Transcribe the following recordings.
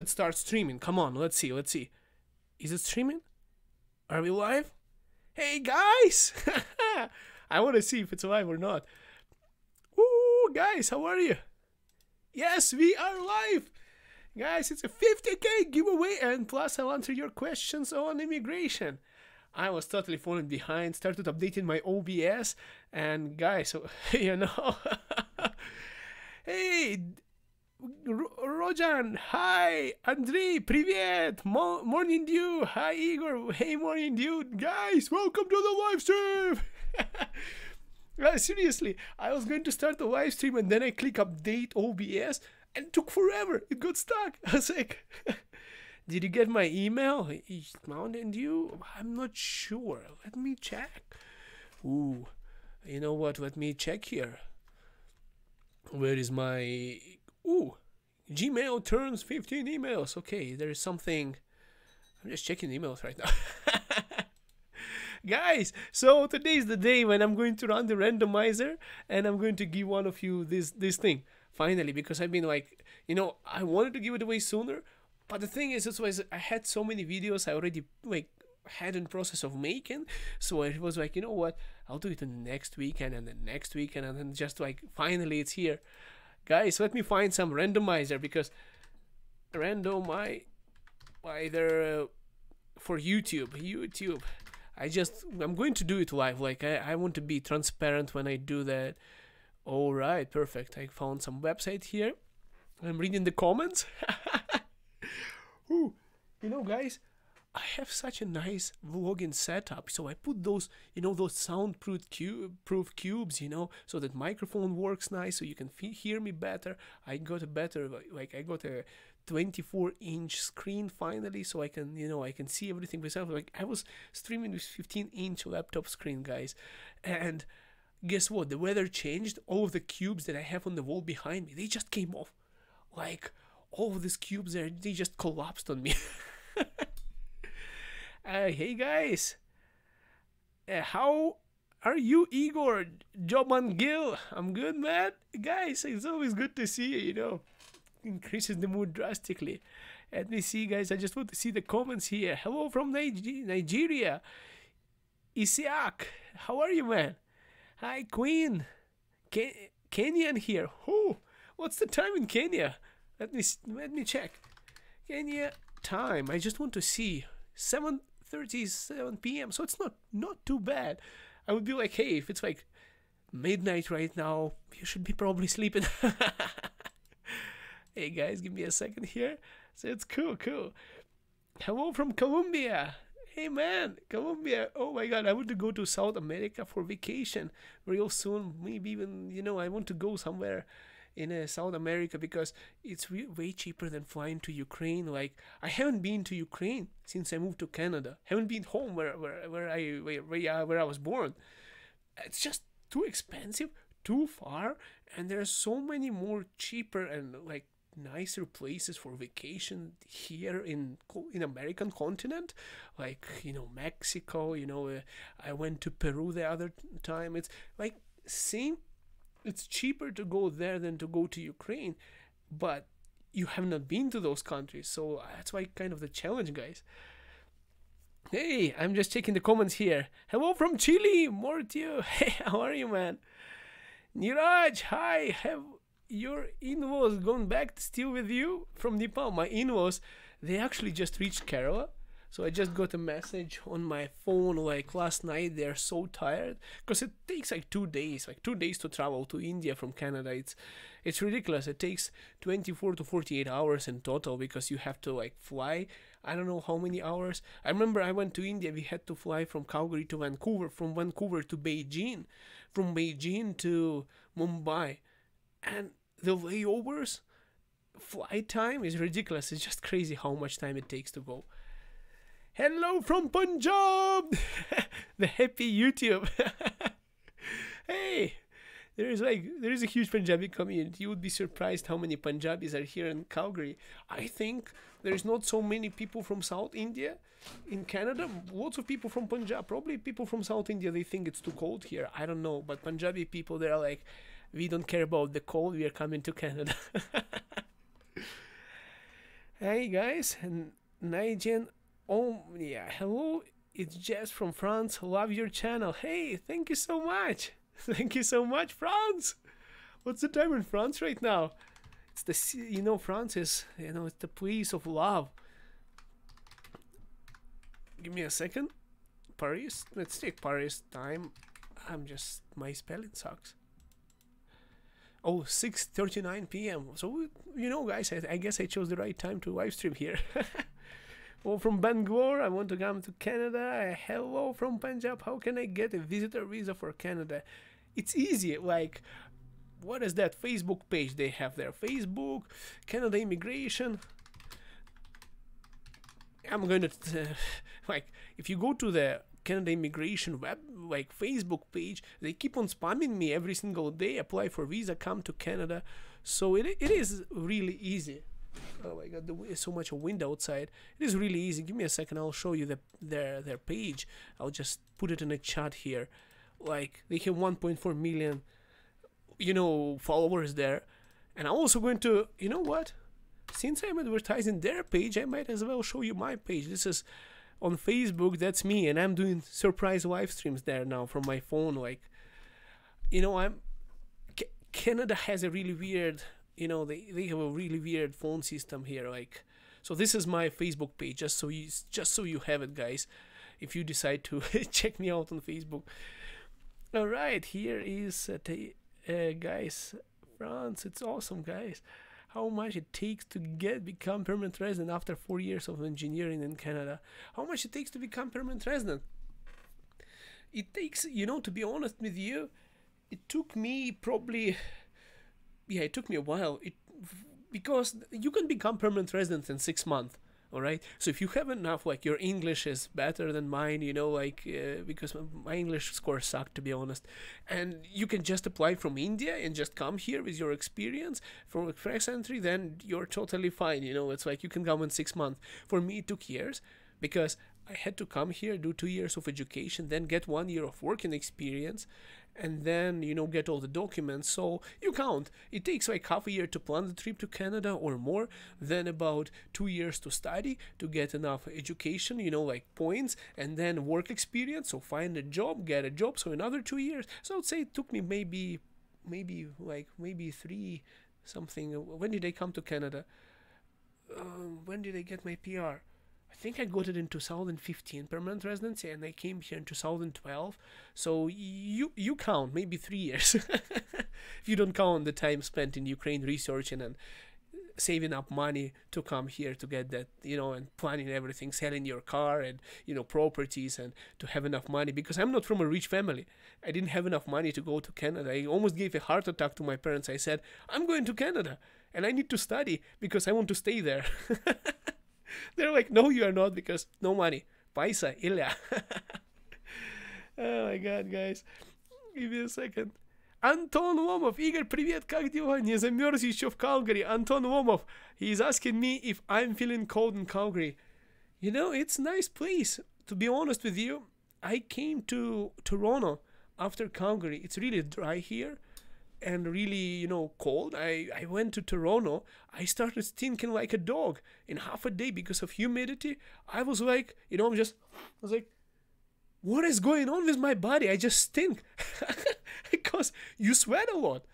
let's start streaming. Come on, let's see. Is it streaming? Are we live? Hey guys! I want to see if it's live or not. Ooh, guys, how are you? Yes, we are live! Guys, it's a 50k giveaway, and plus I'll answer your questions on immigration. I was totally falling behind, started updating my OBS, and guys, so, you know... Hey, Rojan, hi, Andrei, привет, morning dew, hi Igor, hey morning dew, guys, welcome to the live stream. Seriously, I was going to start the live stream and then I click update OBS and it took forever, it got stuck. I was like, did you get my email? Mountain Dew? I'm not sure, let me check. Ooh, you know what, let me check here. Where is my... Ooh, Gmail turns 15 emails. Okay, there is something... I'm just checking emails right now. Guys, so today is the day when I'm going to run the randomizer and I'm going to give one of you this thing. Finally, because I've been like, you know, I wanted to give it away sooner, but the thing is, I had so many videos I already like had in process of making, so it was like, you know what, I'll do it in the next weekend and the next weekend, and then just like finally it's here. Guys, let me find some randomizer, because randomizer for YouTube I'm going to do it live, like I want to be transparent when I do that. All right, perfect. I found some website here. I'm reading the comments. Ooh, you know, guys, I have such a nice vlogging setup, so I put those, you know, those soundproof cubes, you know, so that microphone works nice, so you can hear me better. I got a better, like I got a 24-inch screen finally, so I can, you know, I can see everything myself. Like I was streaming with 15-inch laptop screen, guys, and guess what? The weather changed. All of the cubes that I have on the wall behind me, they just came off. Like all of these cubes there, they just collapsed on me. Hey guys, how are you, Igor? Joban Gil? I'm good, man. Guys, it's always good to see you, you know. Increases the mood drastically. Let me see, guys. I just want to see the comments here. Hello from Nigeria. Isiak, how are you, man? Hi, Queen. Kenyan here. Oh, what's the time in Kenya? Let me check. Kenya time. I just want to see. 7:37 p.m. So it's not too bad. I would be like, hey, if it's like midnight right now, you should be probably sleeping. Hey guys, give me a second here. So it's cool. Hello from Colombia. Hey man, Colombia. Oh my god, I want to go to South America for vacation real soon. Maybe even, you know, I want to go somewhere in South America, because it's way cheaper than flying to Ukraine. Like I haven't been to Ukraine since I moved to Canada. Haven't been home where I was born. It's just too expensive, too far, and there's so many more cheaper and like nicer places for vacation here in American continent, like, you know, Mexico. You know, I went to Peru the other time. It's like same. It's cheaper to go there than to go to Ukraine, but you have not been to those countries, so that's why kind of the challenge, guys. Hey, I'm just checking the comments here. Hello from Chile, more to you. Hey, how are you, man? Niraj, hi. Have your in-laws gone back still with you from Nepal? My in-laws, they actually just reached Kerala. So I just got a message on my phone like last night. They're so tired because it takes like 2 days, to travel to India from Canada. It's ridiculous. It takes 24 to 48 hours in total, because you have to like fly. I don't know how many hours. I remember I went to India. We had to fly from Calgary to Vancouver, from Vancouver to Beijing, from Beijing to Mumbai, and the layovers, flight time is ridiculous. It's just crazy how much time it takes to go. Hello from Punjab! The happy YouTube. Hey, there is a huge Punjabi community. You would be surprised how many Punjabis are here in Calgary. I think there's not so many people from South India in Canada. Lots of people from Punjab. Probably people from South India, they think it's too cold here. I don't know. But Punjabi people, they're like, we don't care about the cold. We are coming to Canada. Hey guys, and Nigel. Oh yeah, hello. It's Jess from France. Love your channel. Hey, thank you so much. Thank you so much, France. What's the time in France right now? It's France is it's the place of love. Give me a second. Paris. Let's take Paris time. My spelling sucks. Oh, 6:39 p.m. So guys, I guess I chose the right time to live stream here. Well, from Bangalore, I want to come to Canada. Hello from Punjab. How can I get a visitor visa for Canada? It's easy. Like, what is that Facebook page they have there? Facebook, Canada Immigration. I'm going to like, if you go to the Canada Immigration web like Facebook page, they keep on spamming me every single day. Apply for visa, come to Canada. So it is really easy. Oh my god, there's so much wind outside. It is really easy. Give me a second, I'll show you their page. I'll just put it in a chat here. Like, they have 1.4 million followers there. And I'm also going to, you know what, since I'm advertising their page, I might as well show you my page. This is on Facebook. That's me, and I'm doing surprise live streams there now from my phone. Like, Canada has a really weird, they have a really weird phone system here. Like, so this is my Facebook page, just so you have it, guys, if you decide to check me out on Facebook. All right, here is guys, France. It's awesome, guys. How much it takes to become permanent resident after 4 years of engineering in Canada? How much it takes to become permanent resident? It takes, to be honest with you, it took me probably, it took me a while. Because you can become permanent resident in 6 months. All right, so if you have enough, like, your English is better than mine, because my English score sucked, to be honest, and you can just apply from India and just come here with your experience from express entry, then you're totally fine. It's like you can come in 6 months. For me, it took years, because I had to come here, do 2 years of education, then get 1 year of working experience, and then get all the documents. So you count, it takes like half a year to plan the trip to Canada or more, then about 2 years to study, to get enough education, like points, and then work experience, so find a job, get a job, so another 2 years. So I'd say it took me maybe 3 something. When did I come to Canada? When did I get my PR? I think I got it in 2015, permanent residency, and I came here in 2012. So you count, maybe 3 years. If you don't count the time spent in Ukraine researching and saving up money to come here to get that, and planning everything, selling your car and, properties, and to have enough money. Because I'm not from a rich family. I didn't have enough money to go to Canada. I almost gave a heart attack to my parents. I said, I'm going to Canada and I need to study because I want to stay there. They're like, no, you are not, because no money. Paisa, Ilya. Oh my god, guys. Give me a second. Антон Ломов. Игорь, привет, как дела? Не замерз еще в Calgary. Антон Ломов. He's asking me if I'm feeling cold in Calgary. It's a nice place. To be honest with you, I came to Toronto after Calgary. It's really dry here and really, cold. I went to Toronto. I started stinking like a dog in half a day because of humidity. I was like, I was like, what is going on with my body? I just stink. Because you sweat a lot.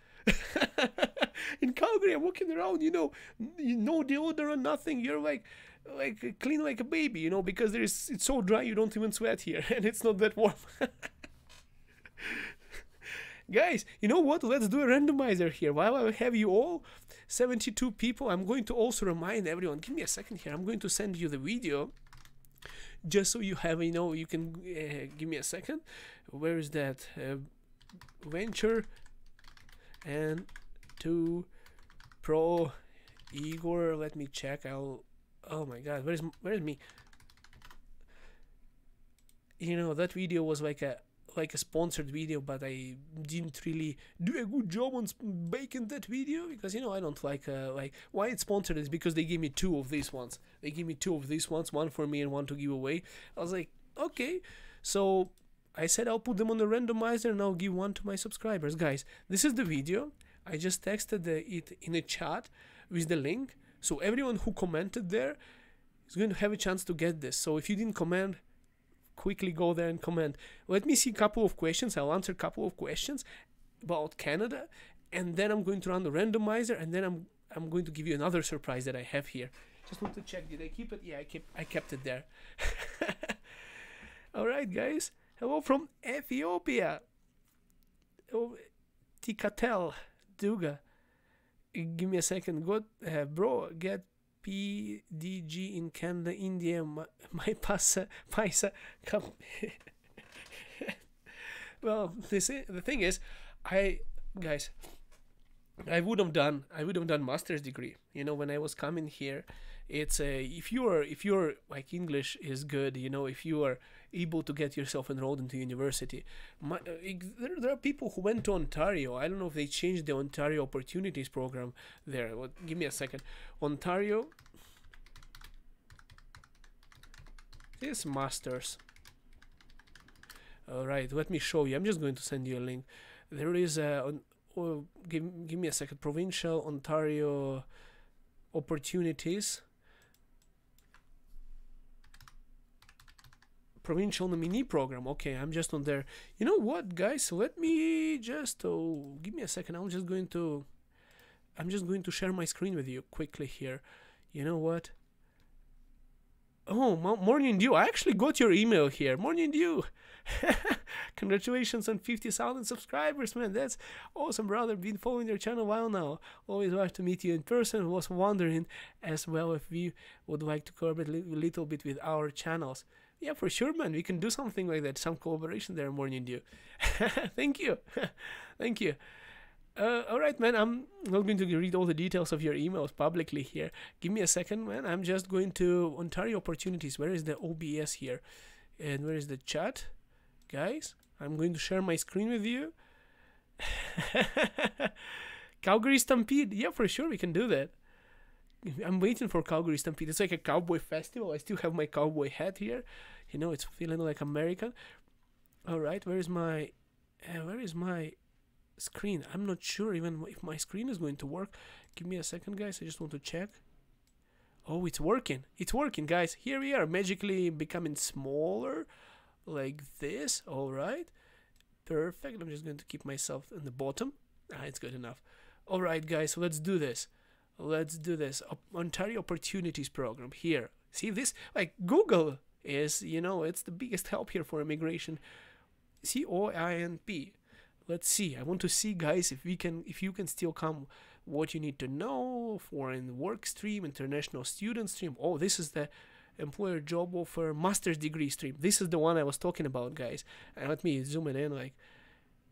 In Calgary, I'm walking around, no deodorant, nothing. You're like clean like a baby, because it's so dry you don't even sweat here, and it's not that warm. Guys, you know what? Let's do a randomizer here. While I have you all, 72 people, I'm going to also remind everyone. Give me a second here. I'm going to send you the video, just so you have, you can give me a second. Where is that? Venture and to Pro Igor. Let me check. Oh my God, where's me? That video was like a sponsored video, but I didn't really do a good job on making that video, because I don't like why it's sponsored is because they gave me 2 of these ones. They gave me 2 of these ones, one for me and one to give away. I was like, okay, so I said I'll put them on the randomizer and I'll give one to my subscribers. Guys, this is the video. I just texted it in a chat with the link. So everyone who commented there is going to have a chance to get this. So if you didn't comment, quickly go there and comment. Let me see a couple of questions. I'll answer a couple of questions about Canada, and then I'm going to run the randomizer, and then I'm going to give you another surprise that I have here. Just want to check, did I keep it? Yeah, I kept it there. All right, guys. Hello from Ethiopia. Oh, Tikatel Duga. Give me a second. Good, bro. Get PDG in Canada, India. My paisa. Come. Well, the thing is, I would have done master's degree. You know, when I was coming here, it's if you're like English is good, you know, if you are able to get yourself enrolled into university. There are people who went to Ontario. I don't know if they changed the Ontario Opportunities Program there. Well, give me a second. Ontario. This masters. All right, let me show you. I'm just going to send you a link. There is a. Give me a second. Provincial Ontario Opportunities. Provincial nominee program. Okay, I'm just on there. You know what, guys? Let me just give me a second. I'm just going to share my screen with you quickly here. You know what? Oh, Morning Dew. I actually got your email here. Morning Dew. Congratulations on 50,000 subscribers, man. That's awesome, brother. Been following your channel a while now. Always like to meet you in person. Was wondering as well if we would like to collaborate a little bit with our channels. Yeah, for sure, man. We can do something like that. Some collaboration there, Morning Dew. Thank you. Thank you. All right, man. I'm not going to read all the details of your emails publicly here. Give me a second, man. I'm just going to Ontario Opportunities. Where is the OBS here? And where is the chat? Guys, I'm going to share my screen with you. Calgary Stampede. Yeah, for sure. We can do that. I'm waiting for Calgary Stampede. It's like a cowboy festival. I still have my cowboy hat here. You know, it's feeling like American. All right, where is my screen? I'm not sure even if my screen is going to work. Give me a second, guys. I just want to check. Oh, it's working. It's working, guys. Here we are, magically becoming smaller like this. All right, perfect. I'm just going to keep myself in the bottom. It's good enough. All right, guys, so let's do this. Let's do this. Ontario Opportunities Program here. See this? Like Google is, you know, it's the biggest help here for immigration. COINP. Let's see. I want to see, guys, if you can still come. What you need to know: foreign work stream, international student stream. Oh, this is the employer job offer master's degree stream. This is the one I was talking about, guys. And let me zoom it in. Like,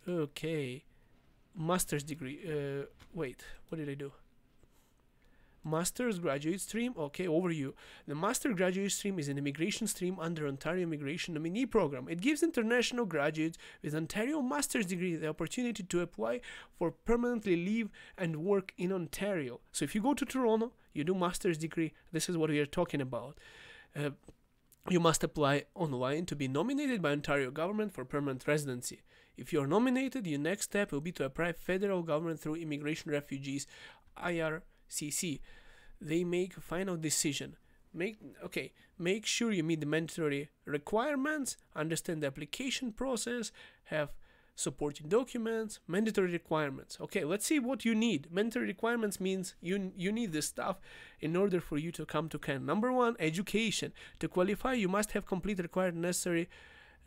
okay, master's degree. Wait, what did I do? Master's graduate stream. Okay, overview. The master graduate stream is an immigration stream under Ontario Immigration Nominee Program. It gives international graduates with Ontario master's degree the opportunity to apply for permanently live and work in Ontario. So if you go to Toronto, you do master's degree. This is what we are talking about. You must apply online to be nominated by Ontario government for permanent residency. If you are nominated, your next step will be to apply federal government through Immigration Refugees IRCC. They make a final decision. Make sure you meet the mandatory requirements, understand the application process, have supporting documents, mandatory requirements. Okay, let's see what you need. Mandatory requirements means you need this stuff in order for you to come to Canada. Number one, education. To qualify, you must have completed required necessary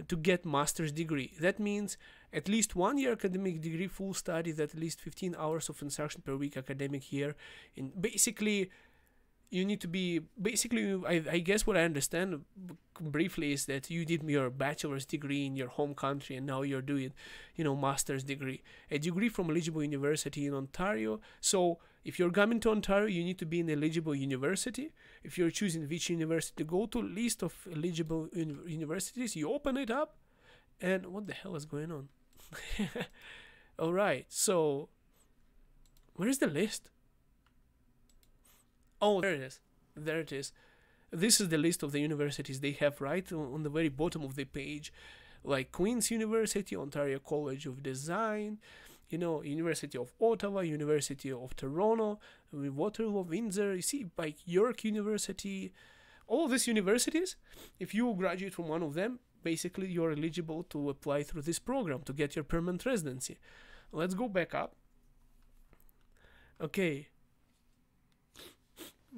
to get master's degree. That means at least 1 year academic degree, full studies, at least 15 hours of instruction per week academic year. In basically, you need to be I guess what I understand briefly is that you did your bachelor's degree in your home country and now you're doing, you know, master's degree, a degree from eligible university in Ontario. So if you're coming to Ontario, you need to be in eligible university. If you're choosing which university to go to, list of eligible universities, you open it up, and what the hell is going on? All right, so where is the list? Oh, there it is. There it is. This is the list of the universities they have right on the very bottom of the page, like Queen's University, Ontario College of Design, you know, University of Ottawa, University of Toronto, Waterloo, Windsor, you see, like York University, all these universities, if you graduate from one of them, basically you're eligible to apply through this program to get your permanent residency. Let's go back up. Okay.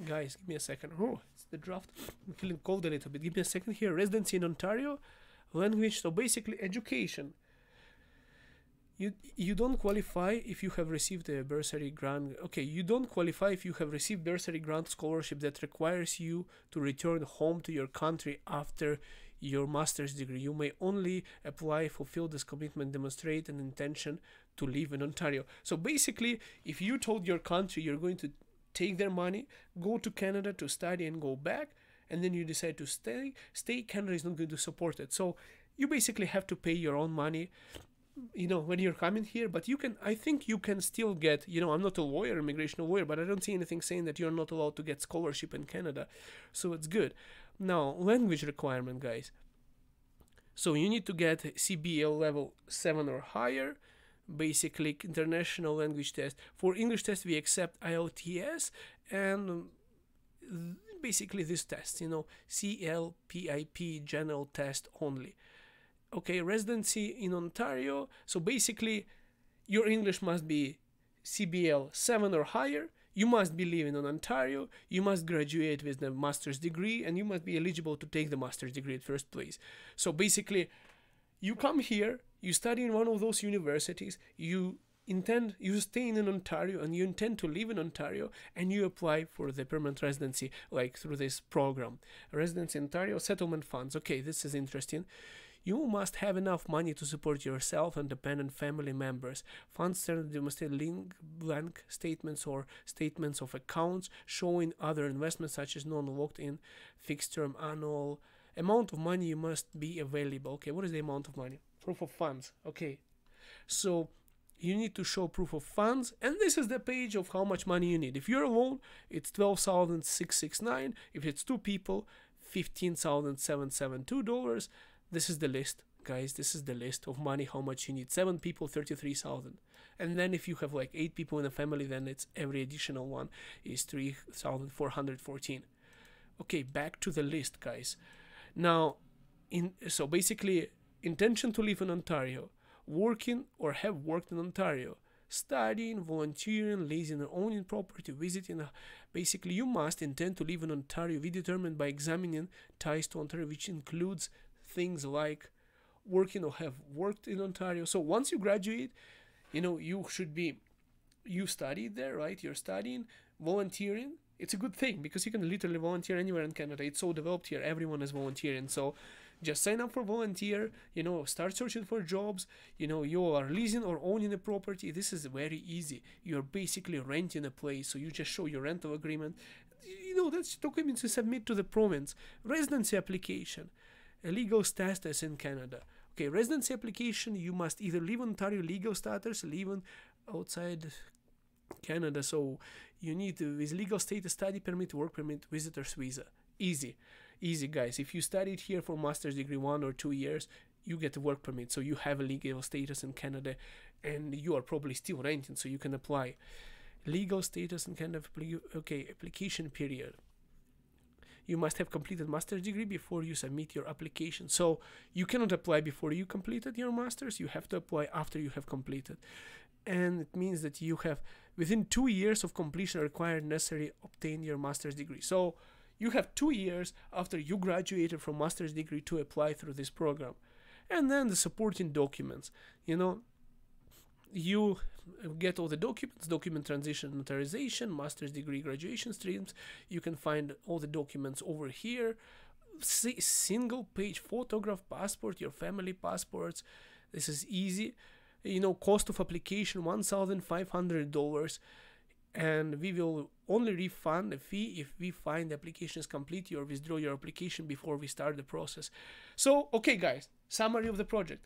Guys, give me a second. Oh, it's the draft. I'm feeling cold a little bit. Give me a second here. Residency in Ontario, language, so basically education. You don't qualify if you have received a bursary grant. Okay, you don't qualify if you have received bursary grant scholarship that requires you to return home to your country after your master's degree. You may only apply, fulfill this commitment, demonstrate an intention to live in Ontario. So basically, if you told your country you're going to take their money, go to Canada to study and go back, and then you decide to stay, Canada is not going to support it. So you basically have to pay your own money, you know, when you're coming here. But you can, I think you can still get, you know, I'm not a lawyer, immigration lawyer, but I don't see anything saying that you're not allowed to get scholarship in Canada. So it's good. Now, language requirement, guys. So you need to get CBL level 7 or higher, basically international language test. For English test, we accept IELTS and basically this test, you know, CLPIP general test only. Okay, residency in Ontario. So basically, your English must be CBL 7 or higher. You must be living in Ontario. You must graduate with the master's degree, and you must be eligible to take the master's degree at first place. So basically, you come here, you study in one of those universities, you stay in Ontario, and you intend to live in Ontario, and you apply for the permanent residency, like through this program. Residency in Ontario, settlement funds. Okay, this is interesting. You must have enough money to support yourself and dependent family members. Funds standard demonstrate blank statements or statements of accounts showing other investments such as non-locked-in, fixed-term, annual. Amount of money you must be available. Okay, what is the amount of money? Proof of funds. Okay, so you need to show proof of funds, and this is the page of how much money you need. If you're alone, it's $12,669. If it's two people, $15,772. This is the list, guys. This is the list of money, how much you need. 7 people, 33,000. And then if you have like 8 people in a family, then it's every additional one is 3,414. Okay, back to the list, guys. Now, so basically, intention to live in Ontario, working or have worked in Ontario, studying, volunteering, leasing or owning property, visiting. Basically, you must intend to live in Ontario, be determined by examining ties to Ontario, which includes things like working or have worked in Ontario. So once you graduate, you know, you studied there, right? You're studying, volunteering. It's a good thing because you can literally volunteer anywhere in Canada. It's so developed here. Everyone is volunteering. So just sign up for volunteer, you know, start searching for jobs. You know, you are leasing or owning a property. This is very easy. You're basically renting a place. So you just show your rental agreement. You know, that's documents you submit to the province. Residency application. A legal status in Canada. Okay, residency application, you must either live in Ontario legal status, live outside Canada. So you need with legal status, study permit, work permit, visitor's visa. Easy, guys. If you studied here for master's degree 1 or 2 years, you get a work permit. So you have a legal status in Canada, and you are probably still renting, so you can apply. Legal status in Canada. Okay, application period. You must have completed master's degree before you submit your application. So you cannot apply before you completed your master's. You have to apply after you have completed. And it means that you have, within 2 years of completion required necessary, obtain your master's degree. So you have 2 years after you graduated from master's degree to apply through this program. And then the supporting documents. You know, you get all the documents, document transition, notarization, master's degree graduation streams. You can find all the documents over here. Single page photograph, passport, your family passports. This is easy. You know, cost of application $1,500, and we will only refund the fee if we find the application is complete or withdraw your application before we start the process. So, okay guys, summary of the project.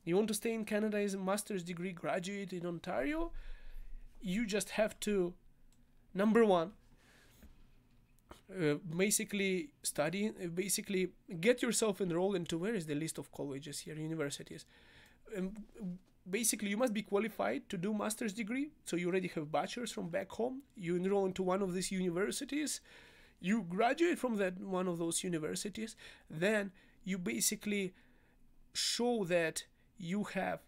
You want to stay in Canada as a master's degree graduate in Ontario? You just have to, number one, basically study, get yourself enrolled into, where is the list of colleges here, universities? basically you must be qualified to do master's degree. So you already have bachelor's from back home. You enroll into one of these universities. You graduate from that one of those universities. Then you basically show that you have,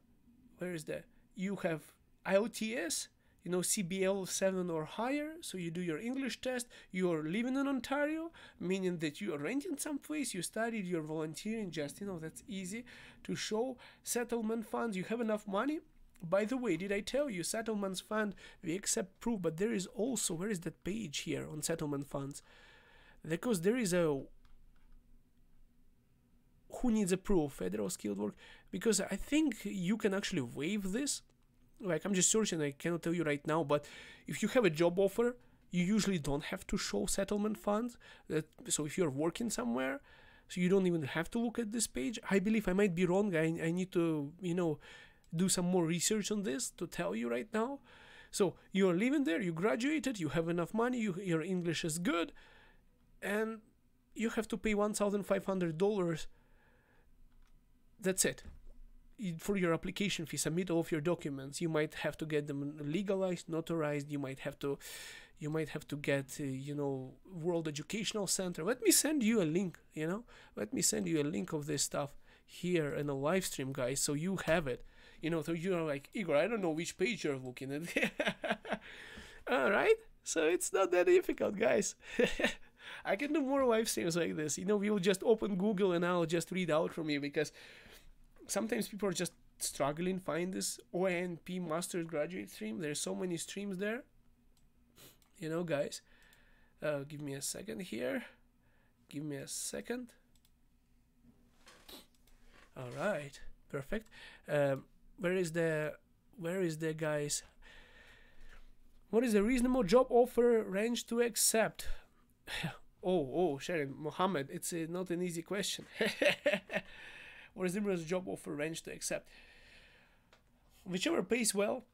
where is that? You have IELTS, you know, CBL 7 or higher. So you do your English test. You're living in Ontario, meaning that you are renting some place. You studied, you're volunteering. Just, you know, that's easy to show. Settlement funds. You have enough money. By the way, did I tell you settlements fund, we accept proof, but there is also, where is that page here on settlement funds? Because there is a, who needs a proof? Federal skilled work. Because I think you can actually waive this. Like, I'm just searching, I cannot tell you right now, but if you have a job offer, you usually don't have to show settlement funds. So if you're working somewhere, so you don't even have to look at this page. I believe, I might be wrong. I need to, you know, do some more research on this to tell you right now. So you're living there, you graduated, you have enough money, your English is good, and you have to pay $1,500. That's it. For your application fee. Submit all of your documents. You might have to get them legalized, notarized. You might have to get you know, World Educational Center. Let me send you a link, you know, let me send you a link of this stuff here in a live stream, guys, so you have it. You know, so you're like, Igor, I don't know which page you're looking at. All right, so it's not that difficult, guys. I can do more live streams like this. You know, we will just open Google and I'll just read out from you, because sometimes people are just struggling find this ONP Master's Graduate stream. There's so many streams there. You know, guys. Give me a second here. Give me a second. All right, perfect. Where is the guys? What is the reasonable job offer range to accept? oh, Sharon Mohammed, it's not an easy question. What is the job offer range to accept? Whichever pays well.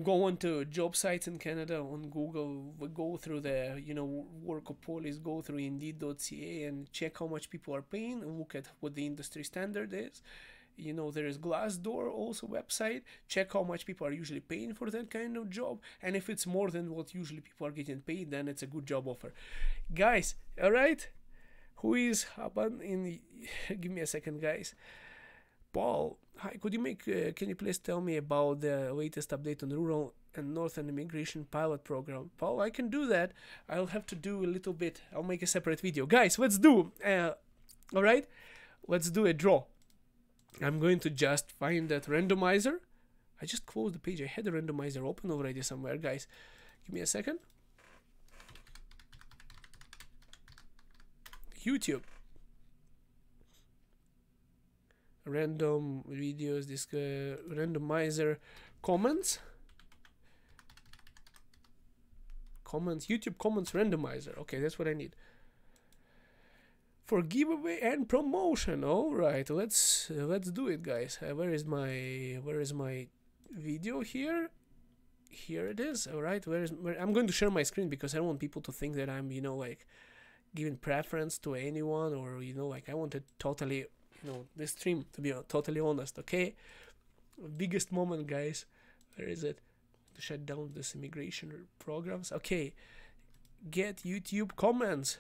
Go on to job sites in Canada on Google. Go through the, you know, Workopolis. Go through Indeed.ca and check how much people are paying. And look at what the industry standard is. You know, there is Glassdoor also website. Check how much people are usually paying for that kind of job. And if it's more than what usually people are getting paid, then it's a good job offer. Guys, all right? Who is Haban in? Give me a second, guys. Paul, hi. Could you can you please tell me about the latest update on rural and northern immigration pilot program? Paul, I can do that. I'll have to do a little bit. I'll make a separate video. Guys, let's do. All right, let's do a draw. I'm going to just find that randomizer. I just closed the page. I had the randomizer open already somewhere, guys. Give me a second. YouTube. Random videos, this randomizer, comments, YouTube comments randomizer. Okay, that's what I need for giveaway and promotion. All right, let's do it, guys. Where is my video here? Here it is. All right, I'm going to share my screen because I don't want people to think that I'm, you know, like giving preference to anyone, or, you know, like I want to totally, you know, this stream to be totally honest. Okay, biggest moment, guys. Where is it? To shut down this immigration programs. Okay, get YouTube comments.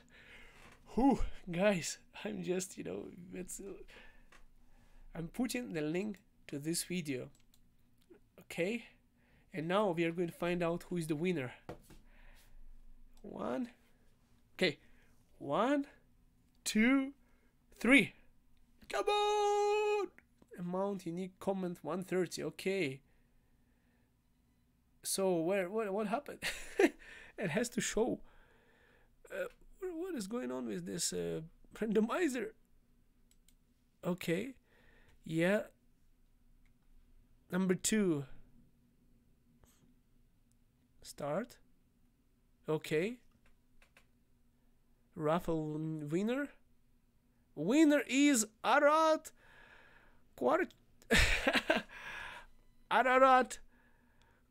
Whew, guys, I'm just, you know, I'm putting the link to this video. Okay, and now we are going to find out who is the winner. Okay, 1, 2, 3. Come on! Amount unique comment 130. Okay. So what happened? It has to show. What is going on with this randomizer? Okay. Yeah. Number 2. Start. Okay. Raffle winner. Winner is Ararat Ararat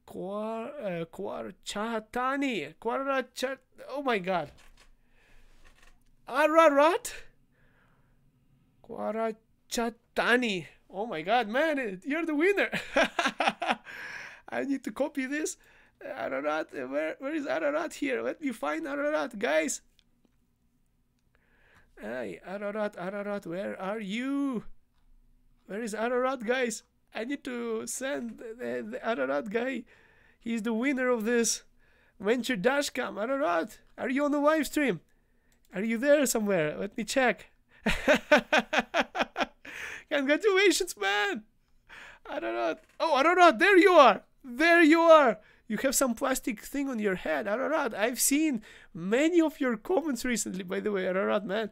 Kwarchatani. Oh my god. Ararat Kwarchatani. Oh my god, man, you're the winner. I need to copy this. Ararat, where is Ararat here? Let me find Ararat, guys. Hey, Ararat, where are you? Where is Ararat, guys? I need to send the Ararat guy. He's the winner of this Venture Dashcam. Ararat, are you on the live stream? Are you there somewhere? Let me check. Congratulations, man. Ararat. Oh, Ararat, there you are. There you are. You have some plastic thing on your head. Ararat, I've seen many of your comments recently, by the way. Ararat, man.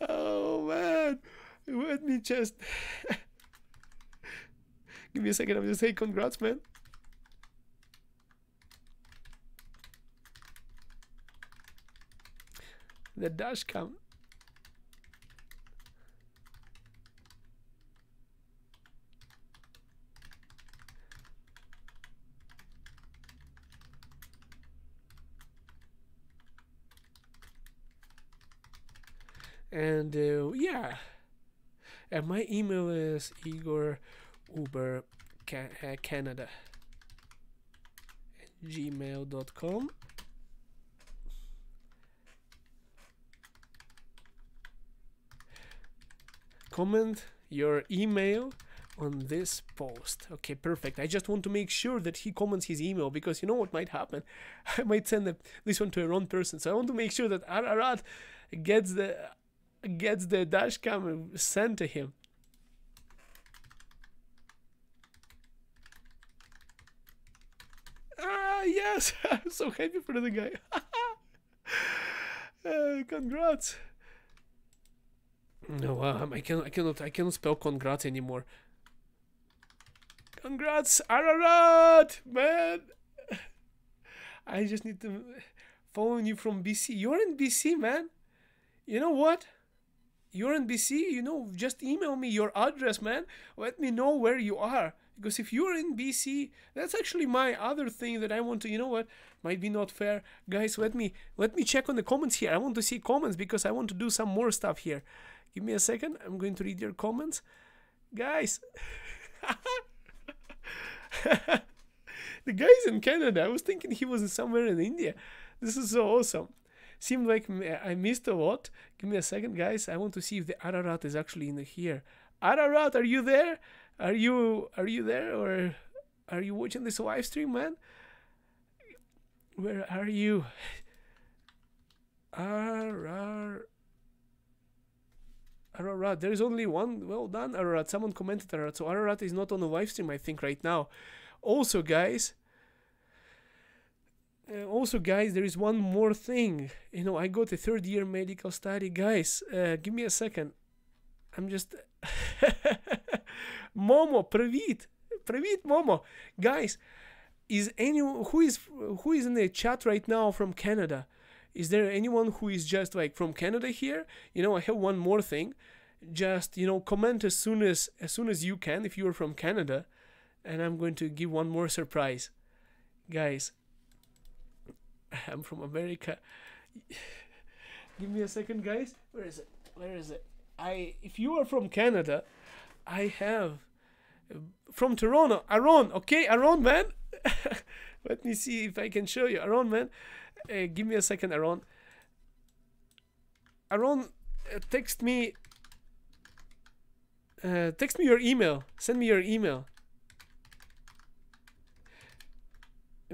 Oh, man. Let me just... Give me a second. I'm just saying congrats, man. The dash cam. And yeah, and my email is Igor Uber Canada at gmail.com. Comment your email on this post. Okay, perfect. I just want to make sure that he comments his email, because you know what might happen. I might send this one to a wrong person, so I want to make sure that Ararat gets the dash cam sent to him. Ah, yes. I'm so happy for the guy. Congrats. No, I cannot spell congrats anymore. Congrats, Ararat, man. I just need to follow you from BC. You're in BC, man. You know what? You're in BC, you know, just email me your address, man. Let me know where you are. Because if you're in BC, that's actually my other thing that I want to, you know what, might be not fair. Guys, let me check on the comments here. I want to see comments because I want to do some more stuff here. Give me a second. I'm going to read your comments. Guys. The guy's in Canada. I was thinking he was somewhere in India. This is so awesome. Seemed like I missed a lot. Give me a second, guys. I want to see if the Ararat is actually in here. Ararat, are you there? Are you there, or are you watching this live stream, man? Where are you? Ararat. There is only one. Well done, Ararat. Someone commented Ararat. So Ararat is not on the live stream, I think, right now. Also, guys, there is one more thing. You know, I got a third-year medical study. Guys, give me a second. I'm just... Momo, привіт. Привіт, Momo. Guys, is anyone who is in the chat right now from Canada? Is there anyone who is just like from Canada here? You know, I have one more thing. Just, you know, comment as soon as you can if you are from Canada, and I'm going to give one more surprise. Guys, I'm from America. Give me a second, guys. Where is it? Where is it? If you are from Canada, I have from Toronto, Aaron. Okay, Aaron, man. Let me see if I can show you, Aaron, man. Give me a second, Aaron. Aaron, text me your email. Send me your email.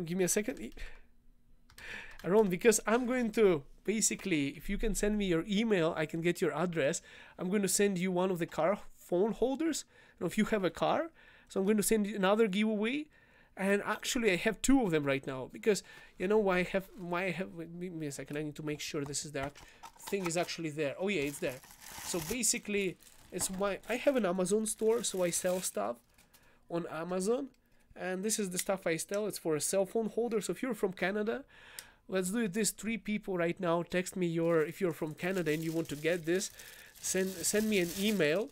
Give me a second, Aaron, because I'm going to basically, if you can send me your email, I can get your address. I'm going to send you one of the car phone holders. You know, if you have a car, so I'm going to send you another giveaway. And actually, I have two of them right now, because you know why I have give me a second. I need to make sure this is that thing is actually there. Oh yeah, it's there. So basically, I have an Amazon store, so I sell stuff on Amazon, and this is the stuff I sell. It's for a cell phone holder. So if you're from Canada, let's do it. There's 3 people right now. Text me if you're from Canada and you want to get this. Send me an email.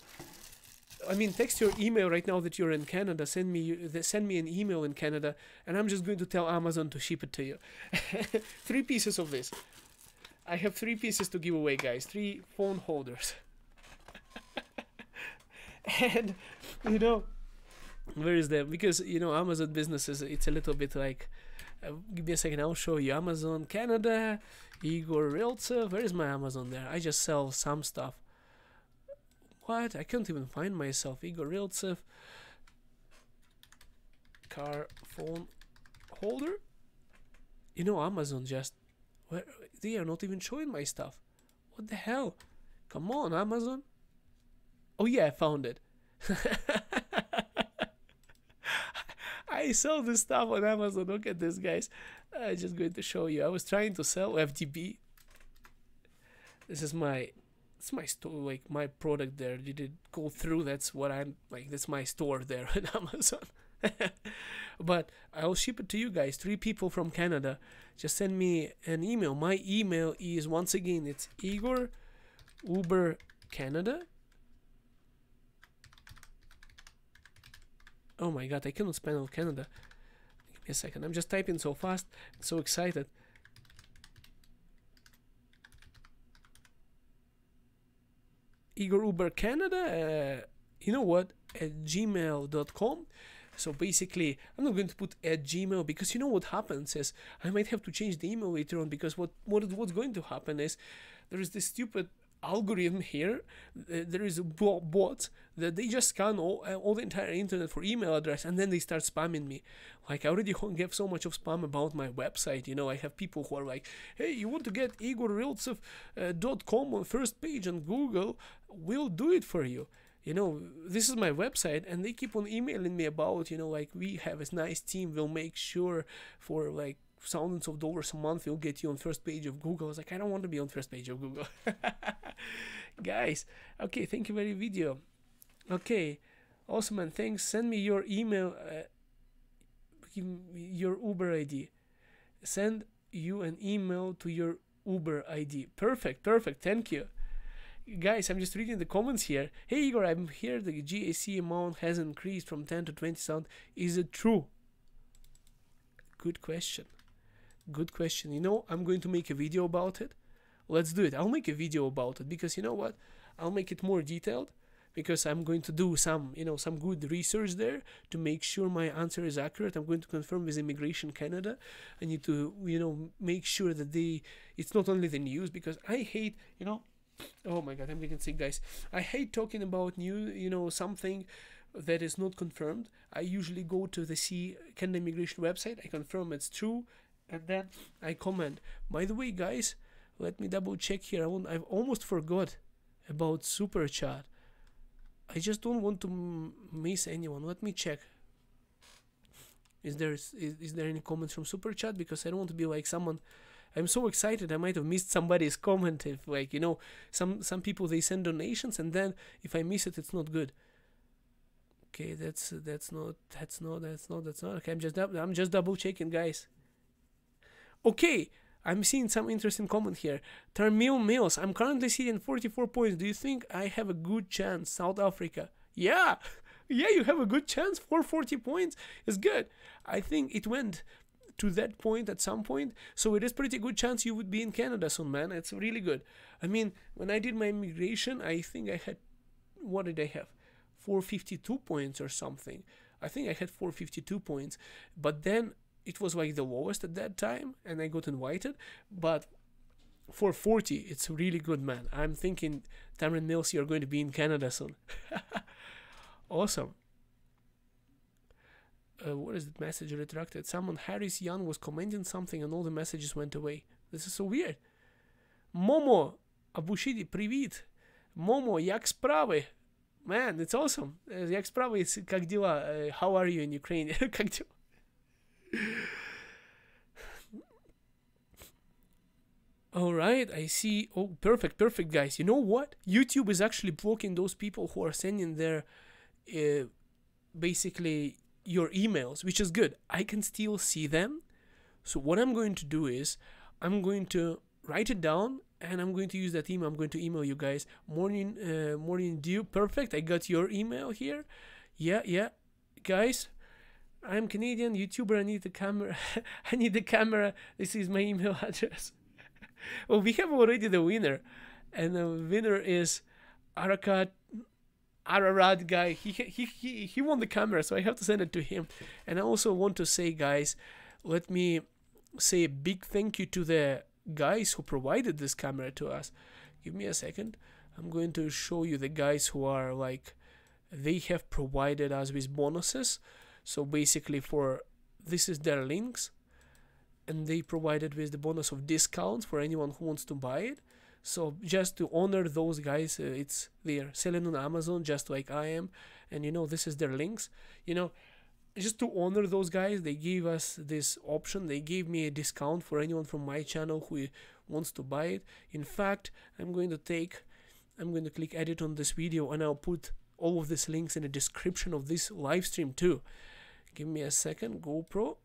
I mean, text your email right now that you're in Canada. Send me an email in Canada, and I'm just going to tell Amazon to ship it to you. 3 pieces of this. I have 3 pieces to give away, guys. 3 phone holders. And you know, where is that? Because you know, Amazon businesses, it's a little bit like, give me a second, I'll show you. Amazon Canada, Igor Ryltsev. Where is my Amazon there? I just sell some stuff. What? I can't even find myself. Igor Ryltsev. Car phone holder. You know, Amazon just, where, they are not even showing my stuff. What the hell? Come on, Amazon. Oh yeah, I found it. I sell this stuff on Amazon. Look at this, guys. I'm just going to show you. I was trying to sell FDB. This is my, it's my store, like my product there. Did it go through? That's what I'm like. That's my store there on Amazon. But I'll ship it to you guys. 3 people from Canada. Just send me an email. My email is, once again, it's Igor Uber Canada. Oh my god, I cannot spell Canada. Give me a second. I'm just typing so fast. I'm so excited. Igor Uber Canada. You know what? At gmail.com. So basically, I'm not going to put at Gmail, because you know what happens is I might have to change the email later on, because what's going to happen is there is this stupid algorithm here. There is a bot that they just scan all the entire internet for email address, and then they start spamming me. Like, I already get so much of spam about my website. You know, I have people who are like, hey, you want to get igorryltsev.com on first page on Google? We'll do it for you. You know, this is my website, and they keep on emailing me about, you know, like, we have a nice team, we'll make sure for like thousands of dollars a month we'll get you on first page of Google. I was like, I don't want to be on first page of Google. Guys, okay, thank you very video. Okay, awesome, man, thanks. Send me your email, your Uber ID. Send you an email to your Uber ID. Perfect, thank you. Guys, I'm just reading the comments here. Hey Igor, I'm here. The GAC amount has increased from 10 to 20,000. Is it true? Good question. Good question. You know, I'm going to make a video about it. Let's do it. I'll make a video about it, because you know what? I'll make it more detailed, because I'm going to do some, you know, some good research there to make sure my answer is accurate. I'm going to confirm with Immigration Canada. I need to, you know, make sure that it's not only the news, because I hate, you know, oh my god, I'm getting sick, guys. I hate talking about something that is not confirmed. I usually go to the Canada Immigration website, I confirm it's true, and then I comment. By the way, guys, let me double check here. I've almost forgot about Super Chat. I just don't want to miss anyone. Let me check. Is there any comments from Super Chat? Because I don't want to be like someone. I'm so excited I might have missed somebody's comment. If, like, you know, some people, they send donations, and then if I miss it, it's not good. Okay, that's not. Okay, I'm just double checking, guys. Okay, I'm seeing some interesting comment here. Termil Mills, I'm currently sitting 44 points. Do you think I have a good chance? South Africa. Yeah, you have a good chance. 440 points is good. I think it went to that point at some point, so it is pretty good chance you would be in Canada soon, man. It's really good. I mean, when I did my immigration, I think I had, what did I have, 452 points or something. I think I had 452 points, but then it was like the lowest at that time, and I got invited. But 440, it's really good, man. I'm thinking, Tamron Mills, you're going to be in Canada soon. Awesome. What is that message retracted? Someone, Harris Young, was commenting something and all the messages went away. This is so weird. Momo Abushidi, привет. Momo, як справи? Man, it's awesome. Як справи, it's как дела? How are you in Ukraine? Как дела? Alright, I see. Oh, perfect, guys. You know what? YouTube is actually blocking those people who are sending their, basically, your emails, which is good. I can still see them. So what I'm going to do is I'm going to write it down, and I'm going to use that email. I'm going to email you guys. Morning dew. Perfect. I got your email here. Yeah. Guys, I'm Canadian YouTuber. I need the camera. I need the camera. This is my email address. Well, we have already the winner, and the winner is Arakat Ararat guy. He won the camera, so I have to send it to him. And I also want to say, guys, let me say a big thank you to the guys who provided this camera to us. Give me a second. I'm going to show you the guys who are like, they have provided us with bonuses. So basically this is their links, and they provided with the bonus of discounts for anyone who wants to buy it. So just to honor those guys, they're selling on Amazon just like I am, and this is their links. Just to honor those guys, they gave us this option. They gave me a discount for anyone from my channel who wants to buy it. In fact, I'm going to click edit on this video, and I'll put all of these links in the description of this live stream too. Give me a second. GoPro.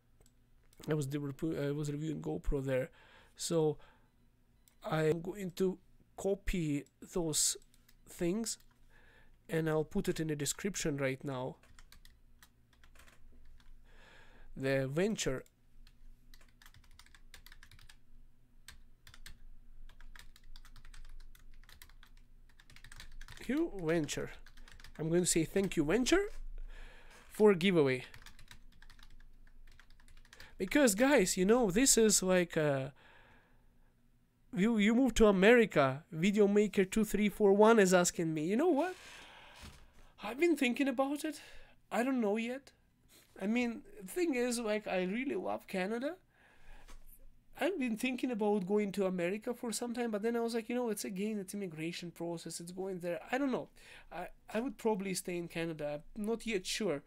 I was reviewing GoPro there, so I'm going to copy those things and I'll put it in the description right now. The venture. You venture. I'm going to say thank you, venture, for giveaway. Because guys, this is like you move to America. Videomaker 2341 is asking me, you know what? I've been thinking about it. I don't know yet. I mean, the thing is, like, I really love Canada. I've been thinking about going to America for some time, but then I was like, it's immigration process. It's going there. I don't know. I would probably stay in Canada. I'm not yet sure.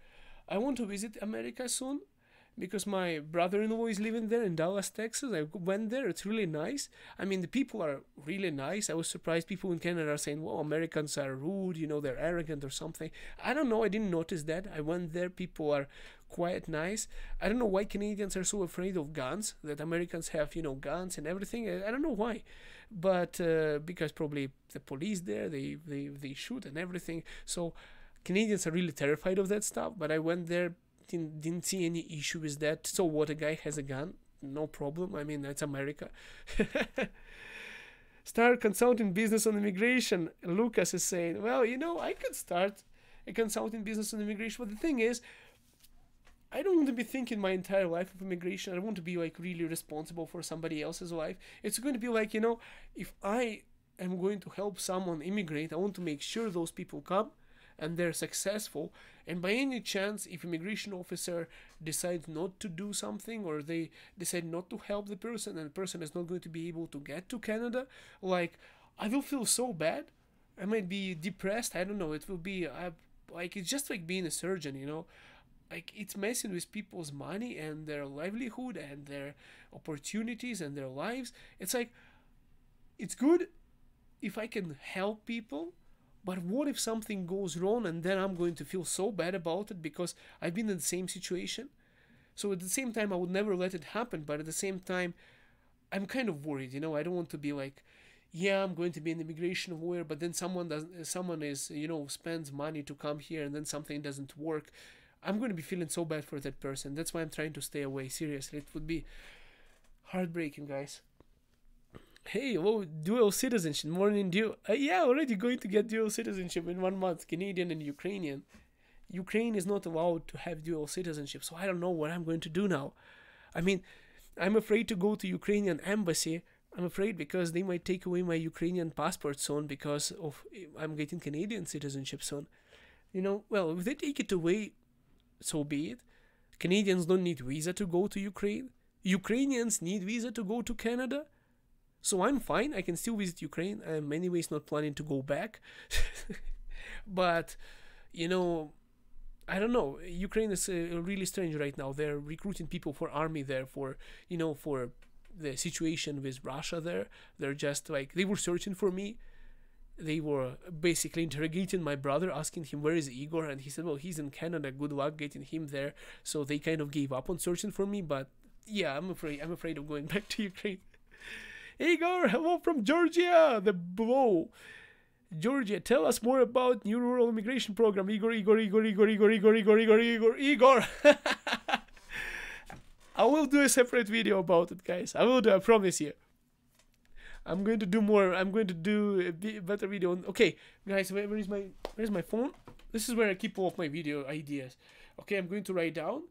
I want to visit America soon, because my brother-in-law is living there in Dallas, Texas. I went there. It's really nice. I mean, the people are really nice. I was surprised people in Canada are saying, well, Americans are rude, they're arrogant or something. I don't know. I didn't notice that. I went there. People are quite nice. I don't know why Canadians are so afraid of guns, that Americans have, guns and everything. I don't know why. But because probably the police there, they shoot and everything. So Canadians are really terrified of that stuff. But I went there, didn't see any issue with that. So what, a guy has a gun, no problem. I mean, that's America. Start consulting business on immigration. Lucas is saying, well, I could start a consulting business on immigration, but the thing is, I don't want to be thinking my entire life of immigration. I don't want to be like really responsible for somebody else's life. It's going to be like, if I am going to help someone immigrate, I want to make sure those people come and they're successful. And by any chance, if immigration officer decides not to do something, or they decide not to help the person, and the person is not going to be able to get to Canada, like, I will feel so bad. I might be depressed. I don't know. It will be like, it's just like being a surgeon, like, it's messing with people's money and their livelihood and their opportunities and their lives. It's like, it's good if I can help people, but what if something goes wrong, and then I'm going to feel so bad about it because I've been in the same situation? So at the same time, I would never let it happen, but at the same time, I'm kind of worried, I don't want to be like, yeah, I'm going to be an immigration lawyer, but then someone is, spends money to come here, and then something doesn't work. I'm going to be feeling so bad for that person. That's why I'm trying to stay away. Seriously, it would be heartbreaking, guys. Hey, hello, dual citizenship. Morning dew. Yeah, already going to get dual citizenship in 1 month. Canadian and Ukrainian. Ukraine is not allowed to have dual citizenship, so I don't know what I'm going to do now. I mean, I'm afraid to go to Ukrainian embassy. I'm afraid because they might take away my Ukrainian passport soon, because of I'm getting Canadian citizenship soon. Well, if they take it away, so be it. Canadians don't need visa to go to Ukraine. Ukrainians need visa to go to Canada. So I'm fine. I can still visit Ukraine. I'm anyways not planning to go back. But, I don't know. Ukraine is really strange right now. They're recruiting people for army there for the situation with Russia there. They're just like, they were searching for me. They were basically interrogating my brother, asking him, where is Igor? And he said, well, he's in Canada. Good luck getting him there. So they kind of gave up on searching for me. But yeah, I'm afraid of going back to Ukraine. Igor, hello from Georgia, the blow. Georgia, tell us more about new rural immigration program. Igor. I will do a separate video about it, guys. I will do, I promise you. I'm going to do more. I'm going to do a better video. Okay, guys, where's my phone? This is where I keep all of my video ideas. Okay, I'm going to write down.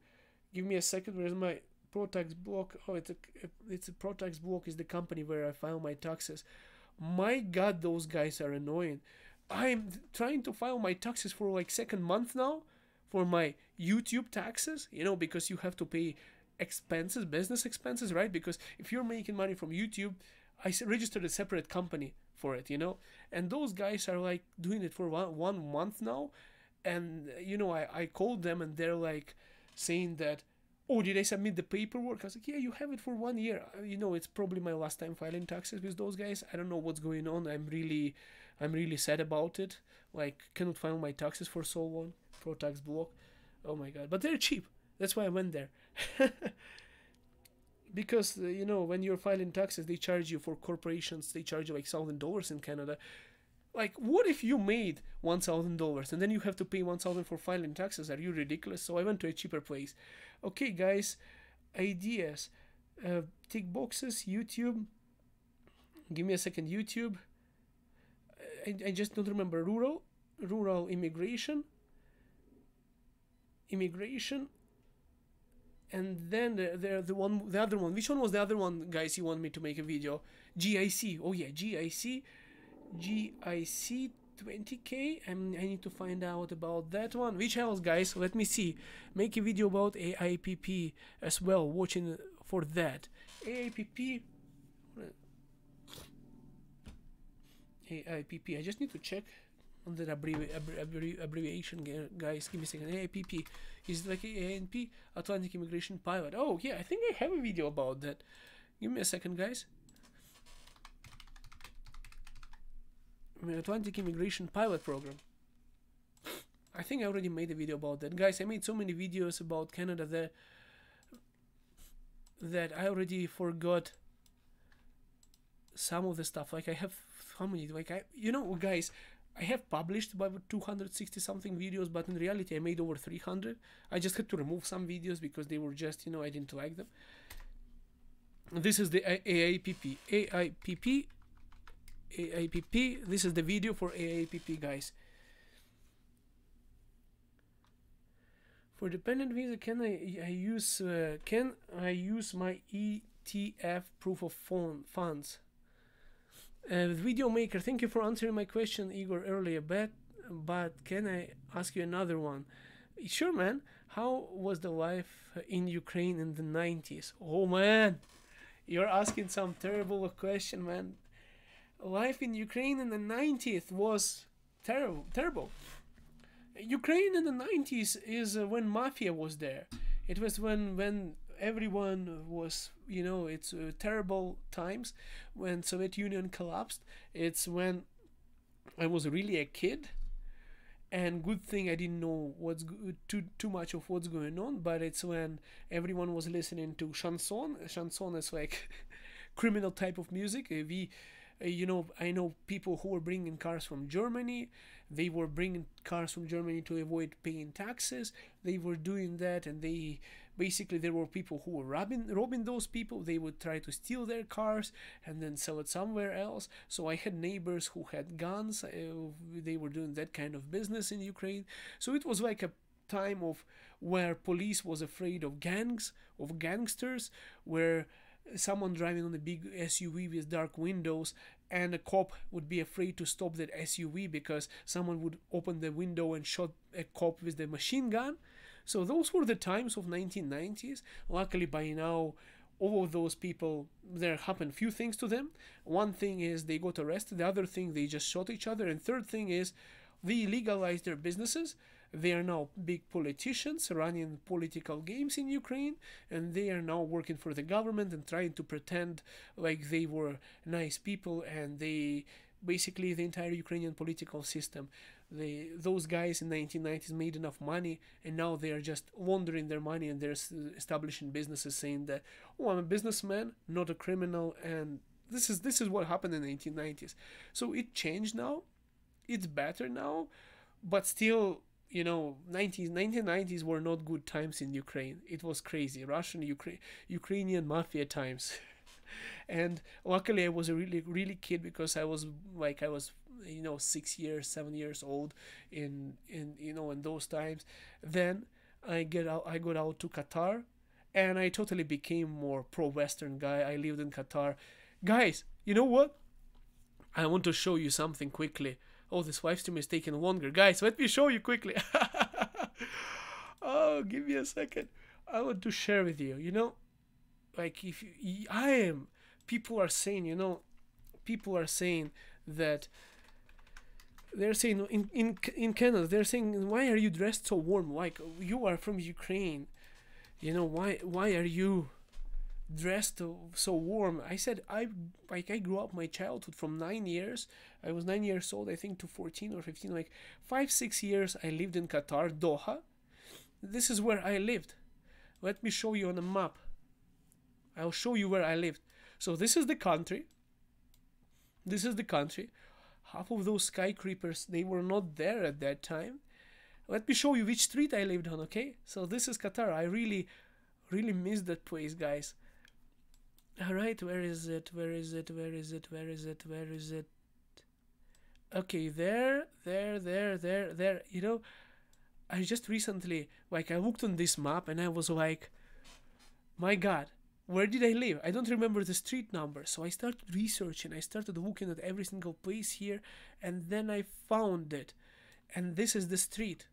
Give me a second. Where's my ProTax block? Oh, it's a ProTax block is the company where I file my taxes. My God, those guys are annoying. I'm trying to file my taxes for like second month now for my YouTube taxes, you know, because you have to pay expenses, business expenses, right? Because if you're making money from YouTube, I registered a separate company for it, you know, and those guys are like doing it for one month now. And, you know, I called them and they're like saying that, oh, did I submit the paperwork? I was like, yeah, you have it for 1 year. You know, it's probably my last time filing taxes with those guys. I don't know what's going on. I'm really sad about it. Like, cannot file my taxes for so long. ProTax block. Oh my God. But they're cheap. That's why I went there. Because, you know, when you're filing taxes, they charge you for corporations. They charge you like $1,000 in Canada. Like, what if you made $1,000 and then you have to pay $1,000 for filing taxes? Are you ridiculous? So I went to a cheaper place. Okay, guys, ideas. Tick boxes, YouTube. Give me a second, YouTube. I just don't remember. Rural immigration. And then the other one. Which one was the other one, guys? You want me to make a video? GIC. Oh yeah, GIC 20K. I need to find out about that one. Which else, guys? Let me see. Make a video about AIPP as well. Watching for that. AIPP. I just need to check on that abbreviation, guys. Give me a second. AIPP is like ANP, Atlantic Immigration Pilot. Oh yeah, I think I have a video about that. Give me a second, guys. Atlantic Immigration Pilot Program. I think I already made a video about that, guys. I made so many videos about Canada that I already forgot some of the stuff. Like I have how many? Like you know, guys, I have published about 260 something videos, but in reality I made over 300. I just had to remove some videos because they were just, you know, I didn't like them. This is the AIPP. This is the video for AIPP, guys. For dependent visa, can I use my ETF proof of funds? Video maker, thank you for answering my question, Igor, earlier. But can I ask you another one? Sure, man. How was the life in Ukraine in the 90s? Oh man, you're asking some terrible question, man. Life in Ukraine in the 90s was terrible. Ukraine in the 90s is when mafia was there. It was when everyone was, you know, it's terrible times when Soviet Union collapsed. It's when I was really a kid, and good thing I didn't know what's too much of what's going on. But it's when everyone was listening to chanson. Chanson is like criminal type of music. You know, I know people who were bringing cars from Germany. They were bringing cars from Germany to avoid paying taxes. They were doing that, and basically there were people who were robbing those people. They would try to steal their cars and then sell it somewhere else. So I had neighbors who had guns. They were doing that kind of business in Ukraine. So it was like a time of where police was afraid of gangs, of gangsters, where someone driving on a big SUV with dark windows, and a cop would be afraid to stop that SUV because someone would open the window and shot a cop with the machine gun. So those were the times of 1990s. Luckily by now, all of those people, there happened few things to them. One thing is they got arrested. The other thing, they just shot each other. And third thing is they legalized their businesses. They are now big politicians running political games in Ukraine, and they are now working for the government and trying to pretend like they were nice people. And they basically, the entire Ukrainian political system, those guys in the 1990s made enough money, and now they are just laundering their money, and they're establishing businesses saying that, oh, I'm a businessman, not a criminal. And this is what happened in the 1990s. So it changed now. It's better now, but still, you know, 1990s were not good times in Ukraine. It was crazy. Russian, Ukrainian mafia times. And luckily I was a really kid, because I was 6 years 7 years old in those times. Then I got out to Qatar, and I totally became more pro-Western guy. I lived in Qatar. Guys, you know what? I want to show you something quickly. Oh, this live stream is taking longer. Guys, let me show you quickly. Oh, give me a second. I want to share with you. Like, if you, I am, people are saying, people are saying that, they're saying in Canada, they're saying, why are you dressed so warm? Like, you are from Ukraine. Why are you dressed so warm? I said, I grew up my childhood from 9 years. I was 9 years old, I think, to 14 or 15, like 5-6 years I lived in Qatar, Doha. This is where I lived. Let me show you on a map. I'll show you where I lived. So this is the country. This is the country. Half of those skyscrapers, they were not there at that time. Let me show you which street I lived on, okay? So this is Qatar. I really miss that place, guys. Alright, where is it? Where is it? Where is it? Where is it? Where is it? Okay, there. I just recently, like, I looked on this map and I was like, my God, where did I live? I don't remember the street number. So I started researching. I started looking at every single place here, and then I found it. And this is the street.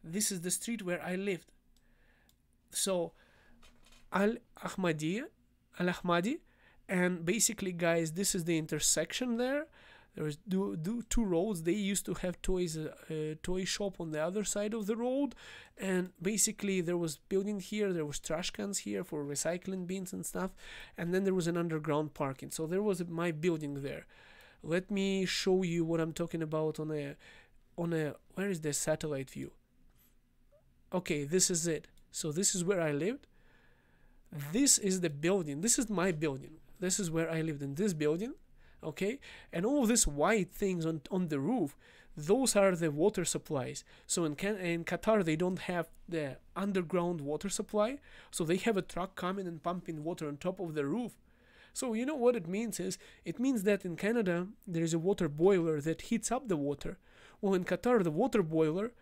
This is the street where I lived. So Al-Ahmadi, and basically, guys, this is the intersection there. There was two roads. They used to have toys, toy shop on the other side of the road, and basically there was building here. There was trash cans here for recycling bins and stuff, and then there was an underground parking. So there was my building there. Let me show you what I'm talking about on a where is the satellite view? Okay, this is it. So this is where I lived. This is the building. This is my building. This is where I lived, in this building. Okay, and all these white things on the roof, those are the water supplies. So in Qatar, they don't have the underground water supply, so they have a truck coming and pumping water on top of the roof. So you know what it means is, it means that in Canada there is a water boiler that heats up the water. Well, in Qatar, the water boiler,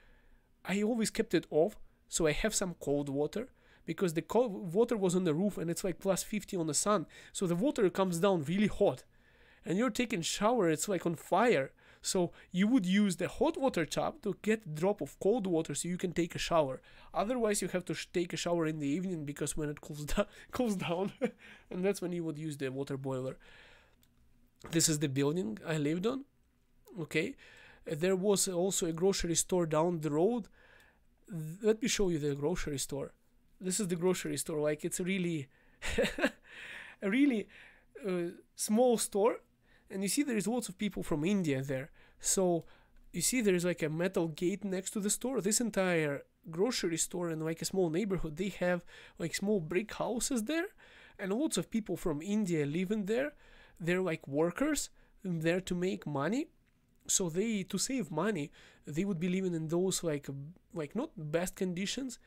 I always kept it off, so I have some cold water, because the cold water was on the roof and it's like plus 50 on the sun, so the water comes down really hot. And you're taking shower, it's like on fire. So you would use the hot water tap to get a drop of cold water so you can take a shower. Otherwise, you have to take a shower in the evening, because when it cools down, and that's when you would use the water boiler. This is the building I lived on. Okay, there was also a grocery store down the road. Let me show you the grocery store. This is the grocery store. Like, it's a really small store. And you see there is lots of people from India there. So you see there is like a metal gate next to the store. This entire grocery store and like a small neighborhood, they have like small brick houses there. And lots of people from India live in there. They're like workers there to make money. So to save money, they would be living in those like not best conditions.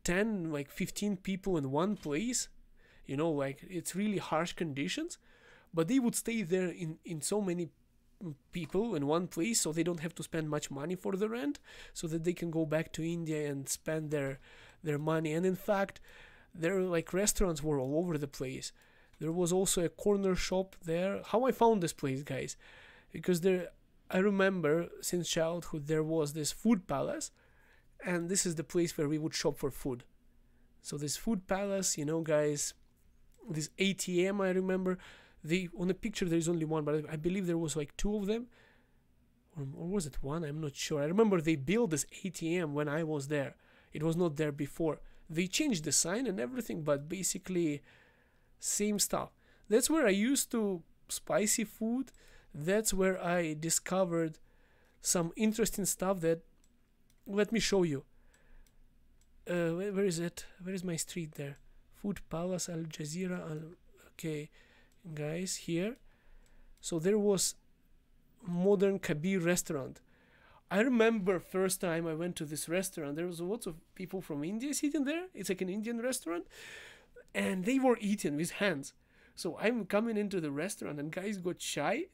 10, like 15 people in one place. Like, it's really harsh conditions. But they would stay there in so many people in one place, so they don't have to spend much money for the rent, so that they can go back to India and spend their money. And in fact, their like restaurants were all over the place. There was also a corner shop there. How I found this place, guys? Because I remember since childhood there was this food palace, and this is the place where we would shop for food. So this food palace, guys, this ATM, I remember. On the picture there is only one, but I believe there was like two of them, or was it one? I'm not sure. I remember they built this ATM when I was there. It was not there before. They changed the sign and everything, but basically same stuff. That's where I used to spicy food. That's where I discovered some interesting stuff that, let me show you. Where is it? Where is my street there? Food Palace, Al Jazeera. Okay, guys, here. So there was Modern Kabir restaurant. I remember first time I went to this restaurant, there was lots of people from India sitting there. It's like an Indian restaurant, and they were eating with hands. So I'm coming into the restaurant and guys got shy.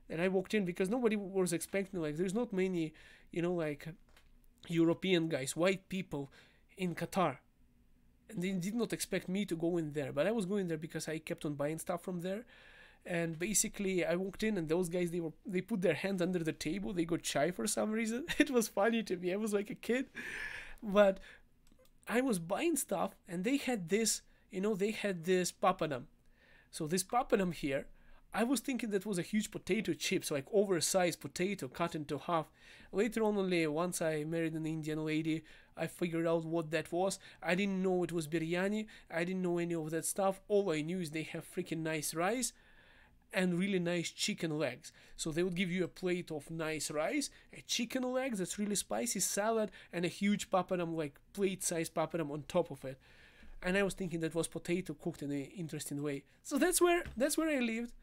And I walked in because nobody was expecting, like, there's not many, like European guys, white people in Qatar. And they did not expect me to go in there. But I was going there because I kept on buying stuff from there. And basically I walked in and those guys, they put their hands under the table. They got shy for some reason. It was funny to me. I was like a kid. But I was buying stuff and they had this, they had this papadum. So this papadum here, I was thinking that was a huge potato chips, like oversized potato cut into half. Later on, only once I married an Indian lady, I figured out what that was. I didn't know it was biryani. I didn't know any of that stuff. All I knew is they have freaking nice rice and really nice chicken legs. So they would give you a plate of nice rice, a chicken legs that's really spicy, salad, and a huge papadum, like plate-sized papadum on top of it. And I was thinking that was potato cooked in an interesting way. So that's where I lived.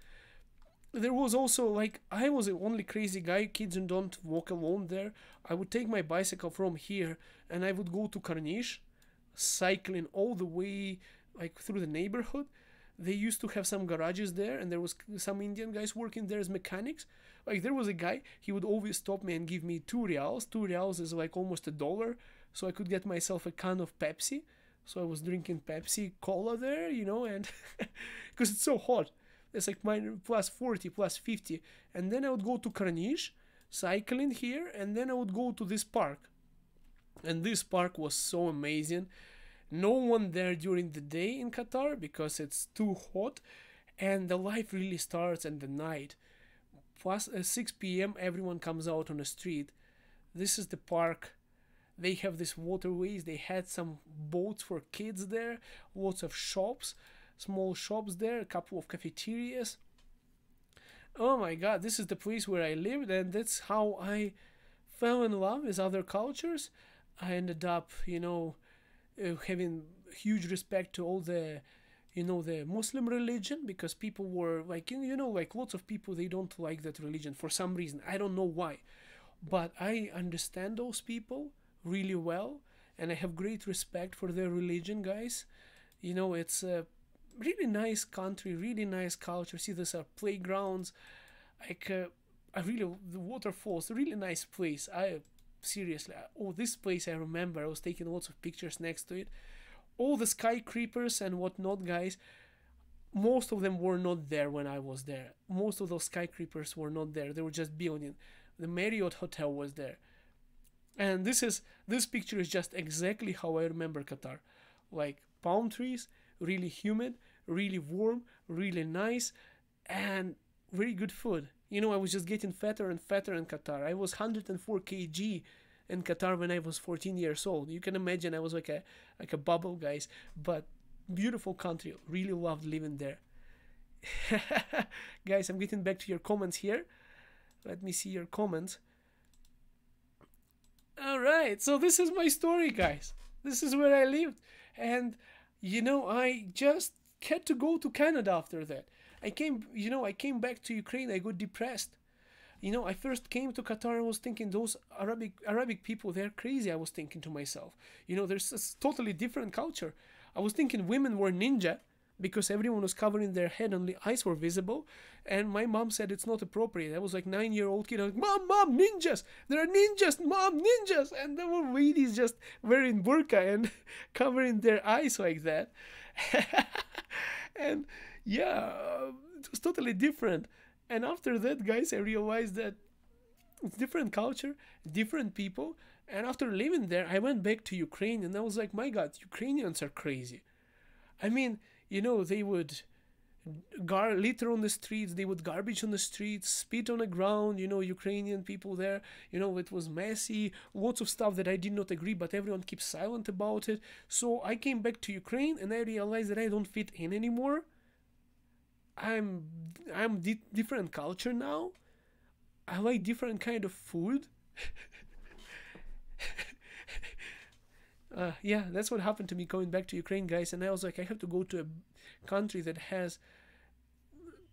There was also, like, I was the only crazy guy. Kids don't walk alone there. I would take my bicycle from here and I would go to Corniche, cycling all the way, like, through the neighborhood. They used to have some garages there and there was some Indian guys working there as mechanics. Like, there was a guy, he would always stop me and give me 2 reals. 2 reals is like almost $1, so I could get myself a can of Pepsi. So I was drinking Pepsi Cola there, and because it's so hot. It's like plus 40, plus 50. And then I would go to Corniche, cycling here, and then I would go to this park. And this park was so amazing. No one there during the day in Qatar because it's too hot. And the life really starts at the night. Plus 6 p.m. everyone comes out on the street. This is the park. They have these waterways. They had some boats for kids there. Lots of shops. Small shops there, a couple of cafeterias. Oh my god, this is the place where I lived, and that's how I fell in love with other cultures. I ended up, having huge respect to all the, the Muslim religion, because people were like, like lots of people, they don't like that religion for some reason. I don't know why, but I understand those people really well, and I have great respect for their religion, guys. It's a really nice country, really nice culture. See, these are playgrounds, like the waterfalls, a really nice place. Seriously, this place I remember, I was taking lots of pictures next to it. All the skyscrapers and whatnot, guys, most of them were not there when I was there. Most of those skyscrapers were not there. They were just building. The Marriott Hotel was there. And this picture is just exactly how I remember Qatar. Like palm trees, really humid, really warm, really nice, and very good food. I was just getting fatter and fatter in Qatar. I was 104 kg in Qatar when I was 14 years old. You can imagine I was like a bubble, guys. But beautiful country. Really loved living there. Guys, I'm getting back to your comments here. Let me see your comments. All right, so this is my story, guys. This is where I lived. And I just had to go to Canada after that. I came back to Ukraine. I got depressed. I first came to Qatar. I was thinking those Arabic people, they're crazy. I was thinking to myself, there's a totally different culture. I was thinking women were ninja because everyone was covering their head, only eyes were visible. And my mom said it's not appropriate. I was like 9-year-old kid. I was like, Mom, ninjas! There are ninjas, Mom, ninjas! And there were ladies just wearing burqa and covering their eyes like that. And yeah, it was totally different. And after that, guys, I realized that it's different culture, different people. And after living there, I went back to Ukraine and I was like, my God, Ukrainians are crazy. I mean, they would litter on the streets, they would garbage on the streets, spit on the ground, Ukrainian people there, it was messy, lots of stuff that I did not agree, but everyone keeps silent about it. So I came back to Ukraine and I realized that I don't fit in anymore. I'm different culture now. I like different kind of food. Yeah, that's what happened to me going back to Ukraine, guys. And I was like, I have to go to a country that has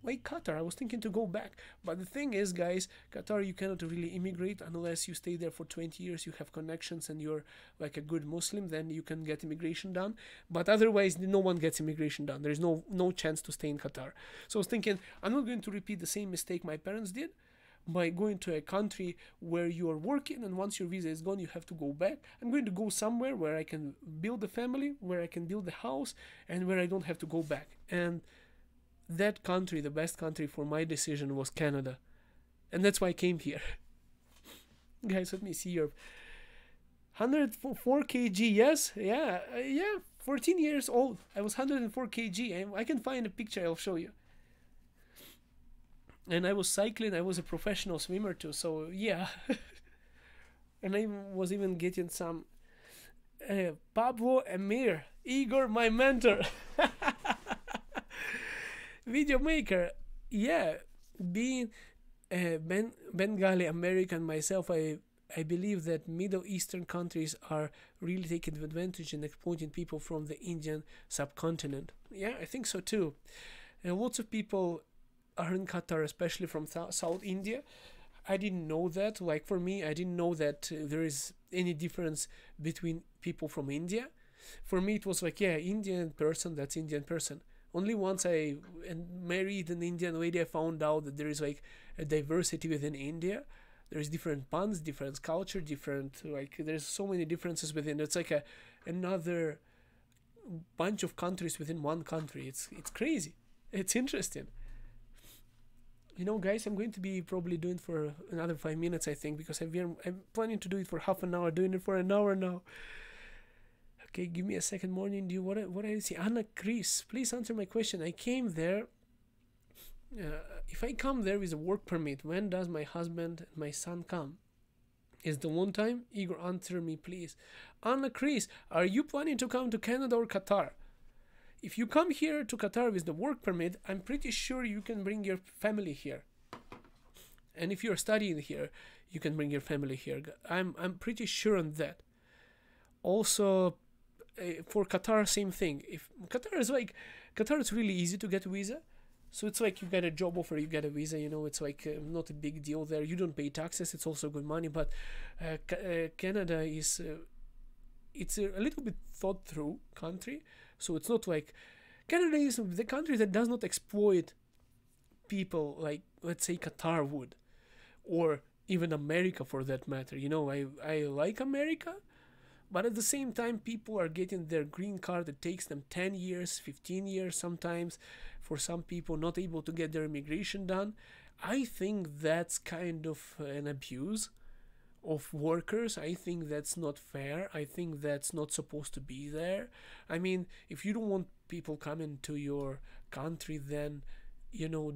Why Qatar? I was thinking to go back. But the thing is, guys, Qatar, you cannot really immigrate unless you stay there for 20 years, you have connections, and you're like a good Muslim, then you can get immigration done. But otherwise, no one gets immigration done. There's no chance to stay in Qatar. So I was thinking, I'm not going to repeat the same mistake my parents did by going to a country where you are working, and once your visa is gone, you have to go back. I'm going to go somewhere where I can build a family, where I can build a house, and where I don't have to go back. And that country, the best country for my decision was Canada. And that's why I came here. Guys, let me see your 104 kg, yes? Yeah, 14 years old. I was 104 kg. I can find a picture, I'll show you. And I was cycling, I was a professional swimmer too, so yeah. And I was even getting some Pablo Emir, Igor, my mentor. Video maker, yeah. Being Bengali American myself, I believe that Middle Eastern countries are really taking advantage and exploiting people from the Indian subcontinent. Yeah, I think so too. And lots of people are in Qatar, especially from South India. I didn't know that. Like for me, I didn't know that there is any difference between people from India. For me, it was like, yeah, Indian person, that's Indian person. Only once I married an Indian lady, I found out that there is like a diversity within India. There's different puns, different culture, different, like there's so many differences within. It's like another bunch of countries within one country. It's crazy. It's interesting. You know, guys, I'm going to be probably doing for another 5 minutes, I think, because I'm planning to do it for half an hour, doing it for an hour now. Okay, give me a second. Morning, do you what I see? Anna Chris, please answer my question. I came there. If I come there with a work permit, when does my husband and my son come? Is the one time? Igor, answer me, please. Anna Chris, are you planning to come to Canada or Qatar? If you come here to Qatar with the work permit, I'm pretty sure you can bring your family here. And if you're studying here, you can bring your family here. I'm pretty sure on that. Also, for Qatar, same thing. If Qatar is really easy to get a visa. So it's like you get a job offer, you get a visa, you know, it's like not a big deal there. You don't pay taxes, it's also good money. But Canada is, it's a little bit thought through country. So it's not like, Canada is the country that does not exploit people like, let's say, Qatar would, or even America for that matter. You know, I like America, but at the same time, people are getting their green card. It takes them 10 years, 15 years sometimes. For some people, not able to get their immigration done. I think that's kind of an abuse of workers. I think that's not fair. I think that's not supposed to be there. I mean, if you don't want people coming to your country, then, you know,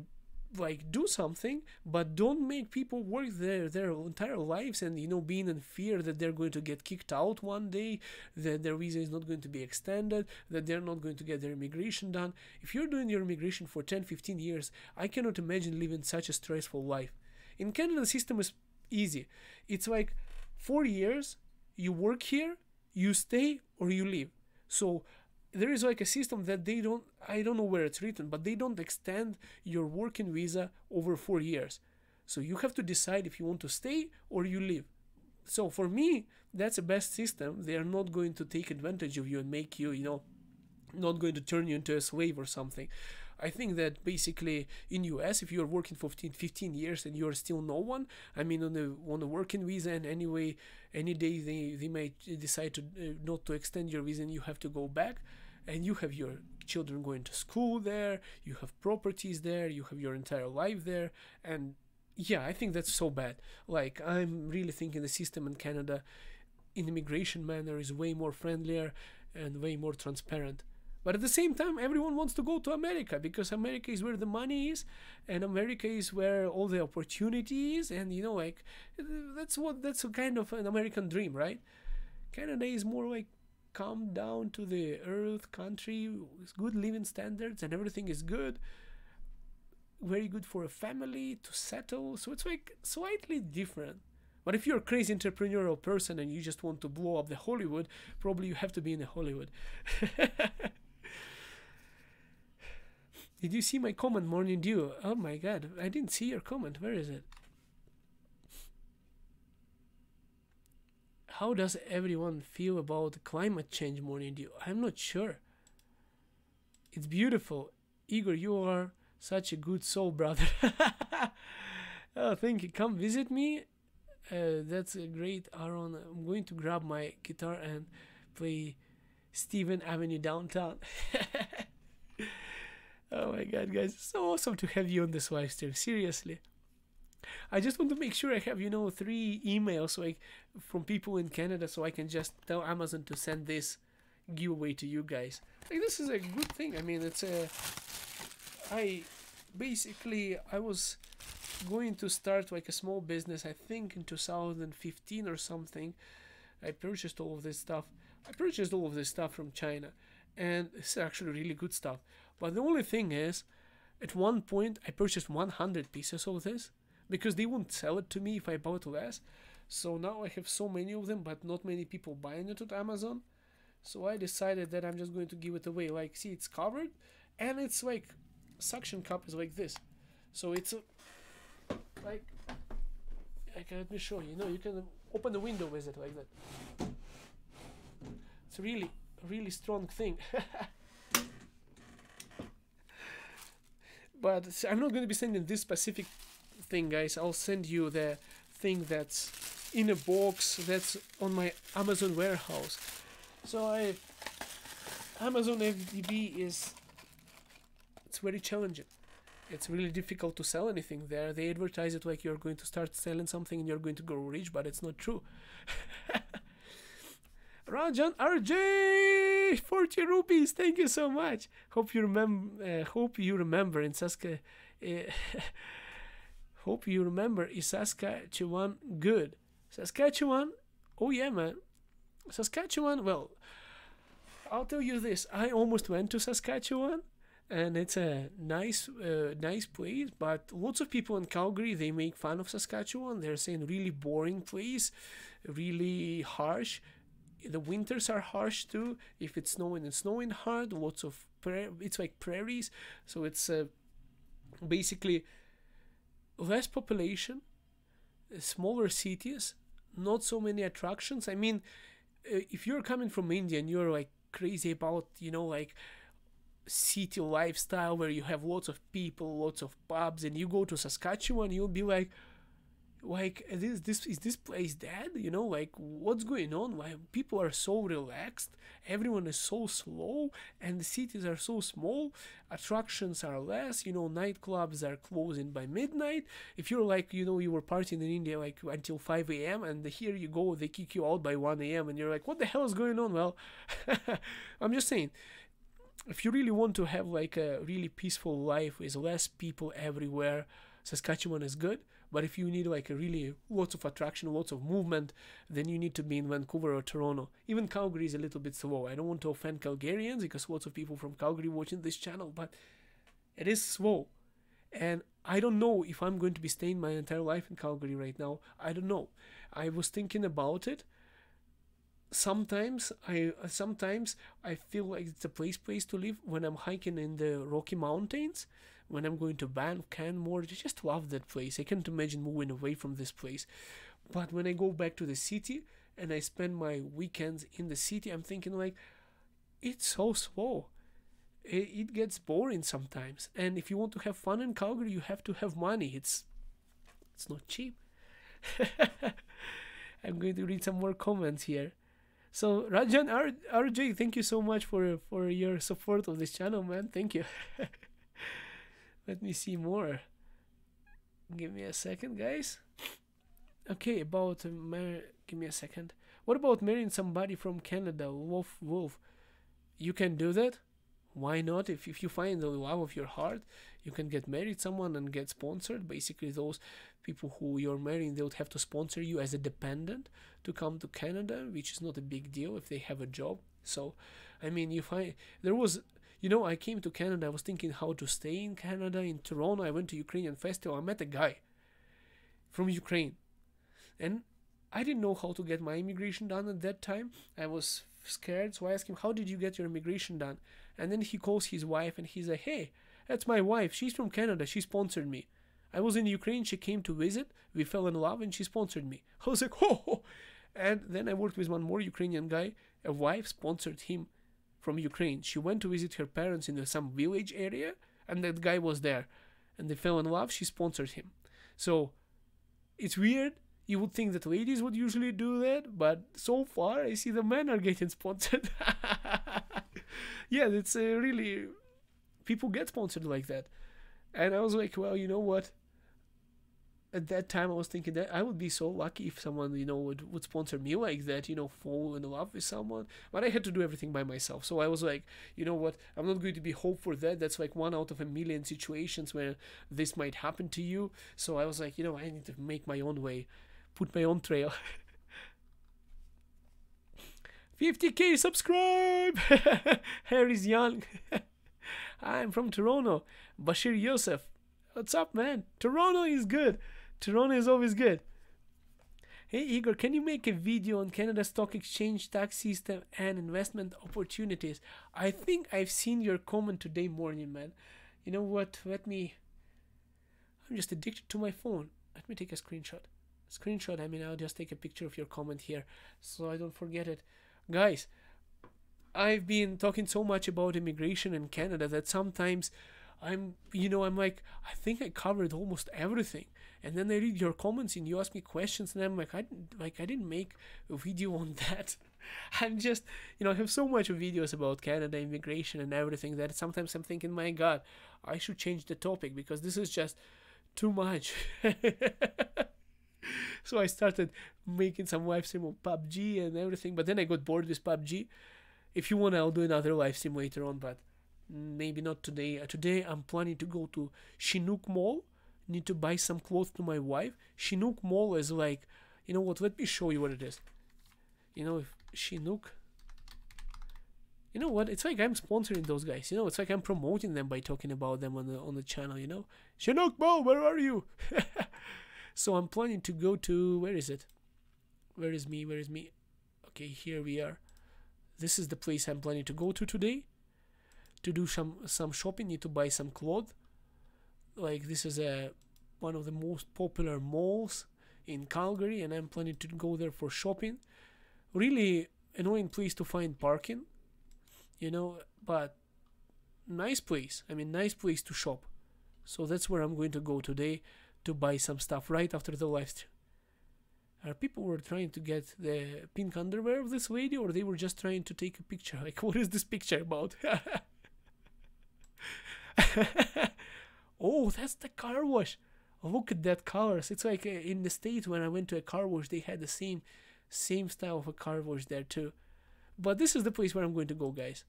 like, do something, but don't make people work their entire lives and, you know, being in fear that they're going to get kicked out one day, that their visa is not going to be extended, that they're not going to get their immigration done. If you're doing your immigration for 10-15 years, I cannot imagine living such a stressful life. In Canada, the system is easy. It's like 4 years, you work here, you stay, or you leave. So there is like a system that they don't, I don't know where it's written, but they don't extend your working visa over 4 years. So you have to decide if you want to stay or you leave. So for me, that's the best system. They are not going to take advantage of you and make you, you know, not going to turn you into a slave or something. I think that basically in US, if you're working for 15 years and you're still no one, I mean, on the working visa, and anyway, any day they might decide to not to extend your visa and you have to go back, and you have your children going to school there, you have properties there, you have your entire life there, and yeah, I think that's so bad. Like, I'm really thinking the system in Canada in immigration manner is way more friendlier and way more transparent. But at the same time, everyone wants to go to America because America is where the money is, and America is where all the opportunity is, and, you know, like, that's a kind of an American dream, right? Canada is more like come down to the earth country with good living standards, and everything is good, very good for a family to settle. So it's like slightly different. But if you're a crazy entrepreneurial person and you just want to blow up the Hollywood, probably you have to be in a Hollywood. Did you see my comment, Morning Dew? Oh my god, I didn't see your comment. Where is it? How does everyone feel about climate change, Morning Dew? I'm not sure. It's beautiful. Igor, you are such a good soul, brother. Oh, thank you. Come visit me. That's a great, Aaron. I'm going to grab my guitar and play Stephen Avenue downtown. Oh my god, guys. It's so awesome to have you on this live stream. Seriously. I just want to make sure I have, 3 emails like from people in Canada so I can just tell Amazon to send this giveaway to you guys. Like, this is a good thing. I mean, it's a... I was going to start like a small business, I think in 2015 or something. I purchased all of this stuff. From China, and it's actually really good stuff. But the only thing is, at one point I purchased 100 pieces of this because they wouldn't sell it to me if I bought less. So now I have so many of them, but not many people buying it at Amazon. So I decided that I'm just going to give it away. Like, see, it's covered, and it's like suction cup is like this. So it's like, let me show you. You can open the window with it like that. It's really a really strong thing. But I'm not going to be sending this specific thing, guys. I'll send you the thing that's in a box that's on my Amazon warehouse. So Amazon FBA it's very challenging. It's really difficult to sell anything there. They advertise it like you're going to start selling something and you're going to grow rich, but it's not true. Rajan RJ, 40 rupees. Thank you so much. Hope you remember in Saska. Hope you remember is Saskatchewan good? Saskatchewan? Oh yeah, man. Saskatchewan. Well, I'll tell you this. I almost went to Saskatchewan, and it's a nice place. But lots of people in Calgary, they make fun of Saskatchewan. They're saying really boring place, really harsh. The winters are harsh too. If it's snowing, it's snowing hard. Lots of it's like prairies, so it's basically less population, smaller cities, not so many attractions. I mean, if you're coming from India and you're like crazy about like city lifestyle where you have lots of people, lots of pubs, and you go to Saskatchewan, you'll be like is this place dead? Like, what's going on? Why people are so relaxed, everyone is so slow, and the cities are so small, attractions are less, nightclubs are closing by midnight. If you're like, you were partying in India like until 5 a.m. and here you go, they kick you out by 1 a.m. and you're like, what the hell is going on? Well, I'm just saying, if you really want to have like a really peaceful life with less people everywhere, Saskatchewan is good. But if you need like a really lots of attraction, lots of movement, then you need to be in Vancouver or Toronto. Even Calgary is a little bit slow. I don't want to offend Calgarians because lots of people from Calgary watching this channel, but it is slow. And I don't know if I'm going to be staying my entire life in Calgary right now. I don't know. I was thinking about it. Sometimes I feel like it's a place to live when I'm hiking in the Rocky Mountains. When I'm going to Banff, Canmore, I just love that place. I can't imagine moving away from this place. But when I go back to the city and I spend my weekends in the city, I'm thinking like, it's so slow. It gets boring sometimes. And if you want to have fun in Calgary, you have to have money. It's not cheap. I'm going to read some more comments here. So Rajan RJ, thank you so much for your support of this channel, man. Thank you. Let me see more. Give me a second, guys. Okay, about give me a second. What about marrying somebody from Canada? Wolf. You can do that? Why not? If you find the love of your heart, you can get married someone and get sponsored. Basically, those people who you're marrying, they would have to sponsor you as a dependent to come to Canada, which is not a big deal if they have a job. So, I mean, I came to Canada, I was thinking how to stay in Canada. In Toronto, I went to Ukrainian festival. I met a guy from Ukraine. And I didn't know how to get my immigration done at that time. I was scared, so I asked him, how did you get your immigration done? And then he calls his wife and he's like, hey, That's my wife. She's from Canada. She sponsored me. I was in Ukraine. She came to visit. We fell in love and she sponsored me. I was like, oh. And then I worked with one more Ukrainian guy. A wife sponsored him from Ukraine. She went to visit her parents in some village area, and that guy was there. And they fell in love. She sponsored him. So it's weird. You would think that ladies would usually do that, but so far I see the men are getting sponsored. Yeah, it's really, people get sponsored like that. And I was like, well, you know what? At that time I was thinking that I would be so lucky if someone, would sponsor me like that, fall in love with someone. But I had to do everything by myself. So I was like, you know what, I'm not going to be hope for that. That's like 1 out of a million situations where this might happen to you. So I was like, I need to make my own way, put my own trail. 50k subscribe. Harry's young. I'm from Toronto. Bashir Yosef. What's up, man? Toronto is good. Toronto is always good. Hey, Igor, can you make a video on Canada's stock exchange, tax system, and investment opportunities? I think I've seen your comment today morning, man. You know what? I'm just addicted to my phone. Let me take a screenshot. I'll just take a picture of your comment here so I don't forget it. Guys, I've been talking so much about immigration in Canada that sometimes I'm like, I think I covered almost everything. And then I read your comments and you ask me questions and I'm like, I didn't make a video on that. I'm just, I have so much videos about Canada, immigration and everything that sometimes I'm thinking, my God, I should change the topic because this is just too much. So I started making some live stream on PUBG and everything, but then I got bored with PUBG. If you want, I'll do another live stream later on, but maybe not today. Today I'm planning to go to Chinook Mall. Need to buy some clothes to my wife. Chinook Mall is like, you know what? Let me show you what it is. If Chinook. You know what? It's like I'm sponsoring those guys. It's like I'm promoting them by talking about them on the channel. Chinook Mall, where are you? So I'm planning to go to, where is it? Where is me? Okay, here we are. This is the place I'm planning to go to today. To do some shopping, need to buy some clothes. Like this is one of the most popular malls in Calgary, and I'm planning to go there for shopping. Really annoying place to find parking, but nice place. Nice place to shop. So that's where I'm going to go today to buy some stuff right after the live stream. People were trying to get the pink underwear of this lady, or they were just trying to take a picture? Like, what is this picture about? Oh, that's the car wash. Look at that colors. It's like in the States when I went to a car wash, they had the same style of a car wash there too. But this is the place where I'm going to go, guys.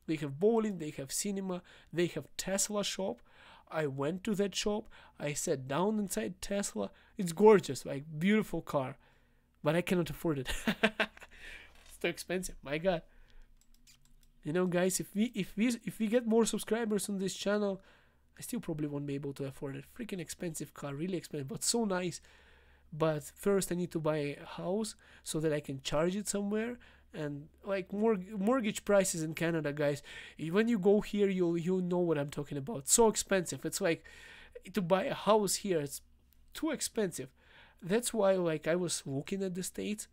They have bowling, they have cinema, they have Tesla shop. I went to that shop. I sat down inside Tesla. It's gorgeous, like beautiful car, but I cannot afford it. It's too expensive. My God. Guys, if we get more subscribers on this channel, I still probably won't be able to afford it. Freaking expensive car, really expensive, but so nice. But first I need to buy a house so that I can charge it somewhere. And like mortgage prices in Canada, guys, when you go here, you'll know what I'm talking about. So expensive. It's like to buy a house here, it's too expensive. That's why, like, I was looking at the States.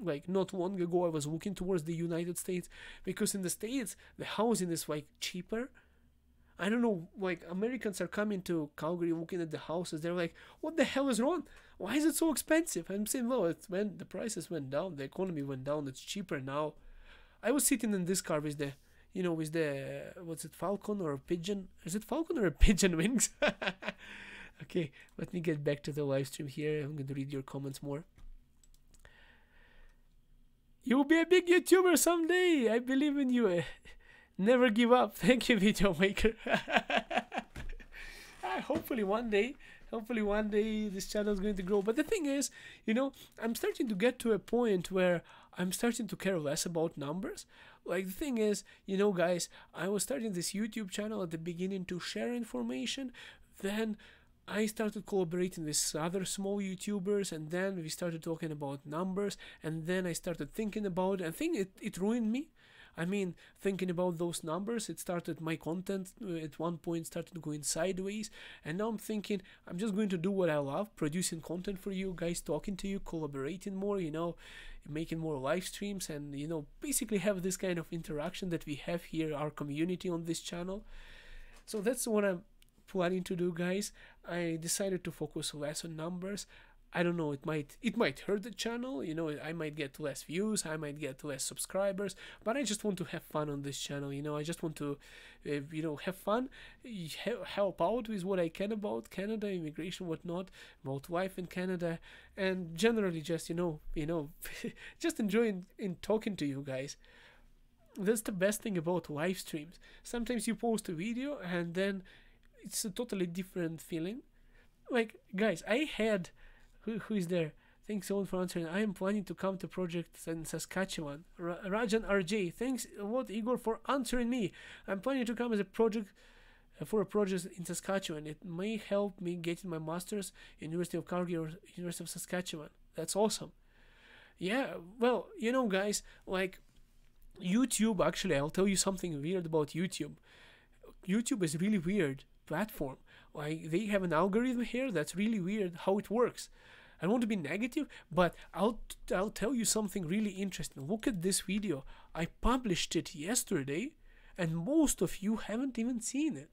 Like, not long ago, I was looking towards the United States, because in the States, the housing is like cheaper. I don't know, like, Americans are coming to Calgary looking at the houses. They're like, what the hell is wrong? Why is it so expensive? I'm saying, well, it's when the prices went down, the economy went down, it's cheaper now. I was sitting in this car with the, what's it, Falcon or a Pigeon? Is it Falcon or a Pigeon wings? Okay, let me get back to the live stream here. I'm going to read your comments more. You'll be a big YouTuber someday. I believe in you. Never give up. Thank you, video maker. Hopefully one day this channel is going to grow. But the thing is, I'm starting to get to a point where I'm starting to care less about numbers. Like, the thing is, guys, I was starting this YouTube channel at the beginning to share information. Then I started collaborating with other small YouTubers, and then we started talking about numbers, and then I started thinking about it. I think it ruined me. I mean, thinking about those numbers, it started, my content at one point started going sideways, and now I'm thinking I'm just going to do what I love, producing content for you guys, talking to you, collaborating more, you know, making more live streams, and, you know, basically have this kind of interaction that we have here, our community on this channel. So that's what I'm planning to do, guys. I decided to focus less on numbers. I don't know, it might hurt the channel, you know, I might get less views, I might get less subscribers, but I just want to have fun on this channel, you know. I just want to, you know, have fun, help out with what I can about Canada, immigration, whatnot, about life in Canada, and generally just, you know, just enjoying in talking to you guys. That's the best thing about live streams. Sometimes you post a video and then it's a totally different feeling. Like, guys, I had... Who is there? Thanks so much for answering. I am planning to come to projects in Saskatchewan. Rajan RJ, thanks a lot, Igor, for answering me. I'm planning to come as a project for a project in Saskatchewan. It may help me getting my master's in University of Calgary or University of Saskatchewan. That's awesome. Yeah, well, you know, guys, like YouTube, actually, I'll tell you something weird about YouTube. YouTube is a really weird platform. Like, they have an algorithm here that's really weird how it works. I don't want to be negative, but I'll tell you something really interesting. Look at this video. I published it yesterday, and most of you haven't even seen it.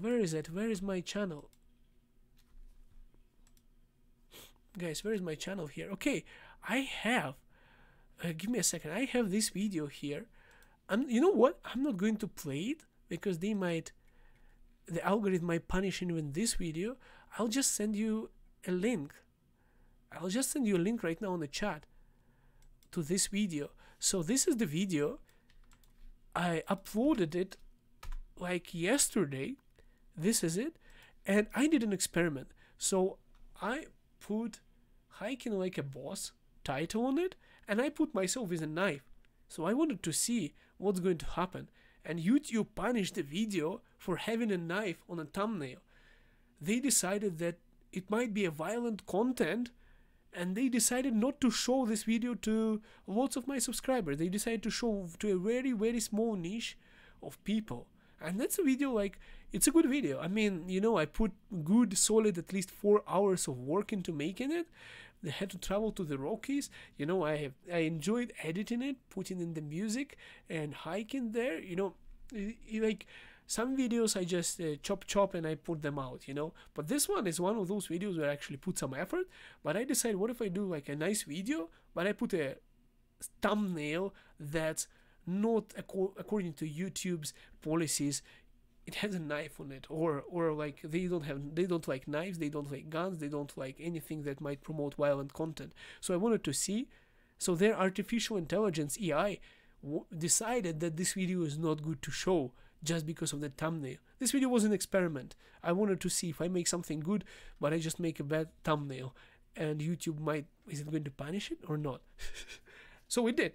Where is it? Where is my channel? Guys, where is my channel here? Okay, I have... give me a second. I have this video here. You know what? I'm not going to play it, because they might... the algorithm might punish you in this video. I'll just send you a link. I'll just send you a link right now on the chat to this video. So this is the video. I uploaded it like yesterday. This is it. And I did an experiment. So I put hiking like a boss title on it, and I put myself with a knife. So I wanted to see what's going to happen. And YouTube punished the video for having a knife on a thumbnail. They decided that it might be a violent content, and they decided not to show this video to lots of my subscribers. They decided to show to a very, very small niche of people. And that's a video, like, it's a good video. I mean, you know, I put good, solid, at least 4 hours of work into making it. They had to travel to the Rockies. You know, I enjoyed editing it, putting in the music and hiking there. You know, like some videos I just chop and I put them out, you know. But this one is one of those videos where I actually put some effort. But I decided, what if I do like a nice video, but I put a thumbnail that's not according to YouTube's policies. It has a knife on it, or like they don't like knives, they don't like guns, they don't like anything that might promote violent content. So I wanted to see. So their artificial intelligence AI decided that this video is not good to show just because of the thumbnail. This video was an experiment. I wanted to see if I make something good, but I just make a bad thumbnail, and YouTube is it going to punish it or not? So it did.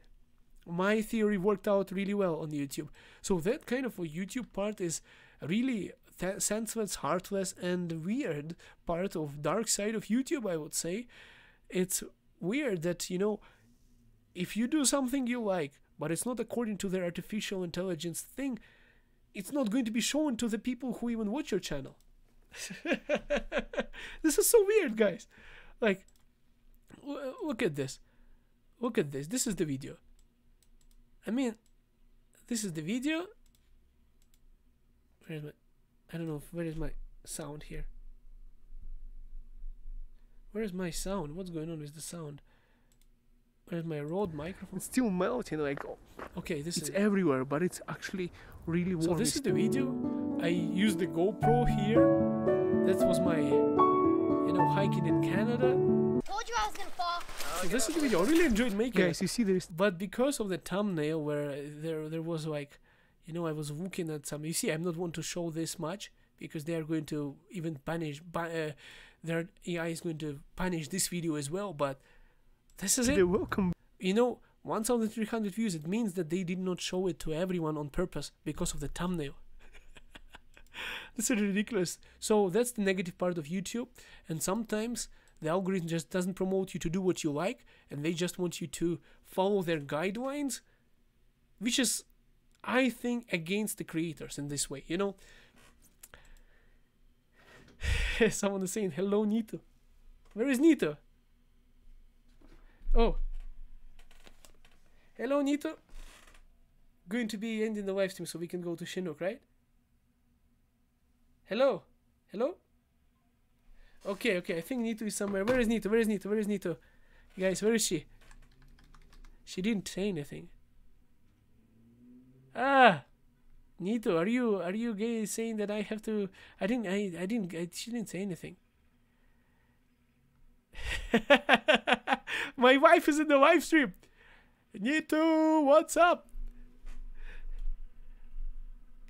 My theory worked out really well on YouTube. So that kind of a YouTube part is really senseless, heartless, and weird part of dark side of YouTube, I would say. It's weird that, you know, if you do something you like, but it's not according to their artificial intelligence thing, it's not going to be shown to the people who even watch your channel. This is so weird, guys. Like, look at this. Look at this. This is the video. I mean, this is the video. Where is my... I don't know, where is my sound here? Where is my sound? What's going on with the sound? Where's my Rode microphone? It's still melting, like... Okay, this is... It's everywhere, but it's actually really warm. So this is the video. I used the GoPro here. That was my, you know, hiking in Canada. Told you I was gonna fall. So this is the video. I really enjoyed making it. Guys, you see this. But because of the thumbnail where there was like, you know, I was looking at some... You see, I'm not want to show this much because they are going to even punish... their AI is going to punish this video as well, but this is it. They're welcome. You know, 1,300 views, it means that they did not show it to everyone on purpose because of the thumbnail. This is ridiculous. So that's the negative part of YouTube. And sometimes the algorithm just doesn't promote you to do what you like, and they just want you to follow their guidelines. which is, I think, against the creators in this way, you know. Someone is saying, hello, Nito. Where is Nito? Oh. Hello, Nito. Going to be ending the live stream so we can go to Chinook, right? Hello? Hello? Okay, okay, I think Nito is somewhere. Where is Nito? Where is Nito? Where is Nito? Guys, where is she? She didn't say anything. Ah! Nito, are you guys saying that I have to... she didn't say anything. My wife is in the live stream. Nito, what's up?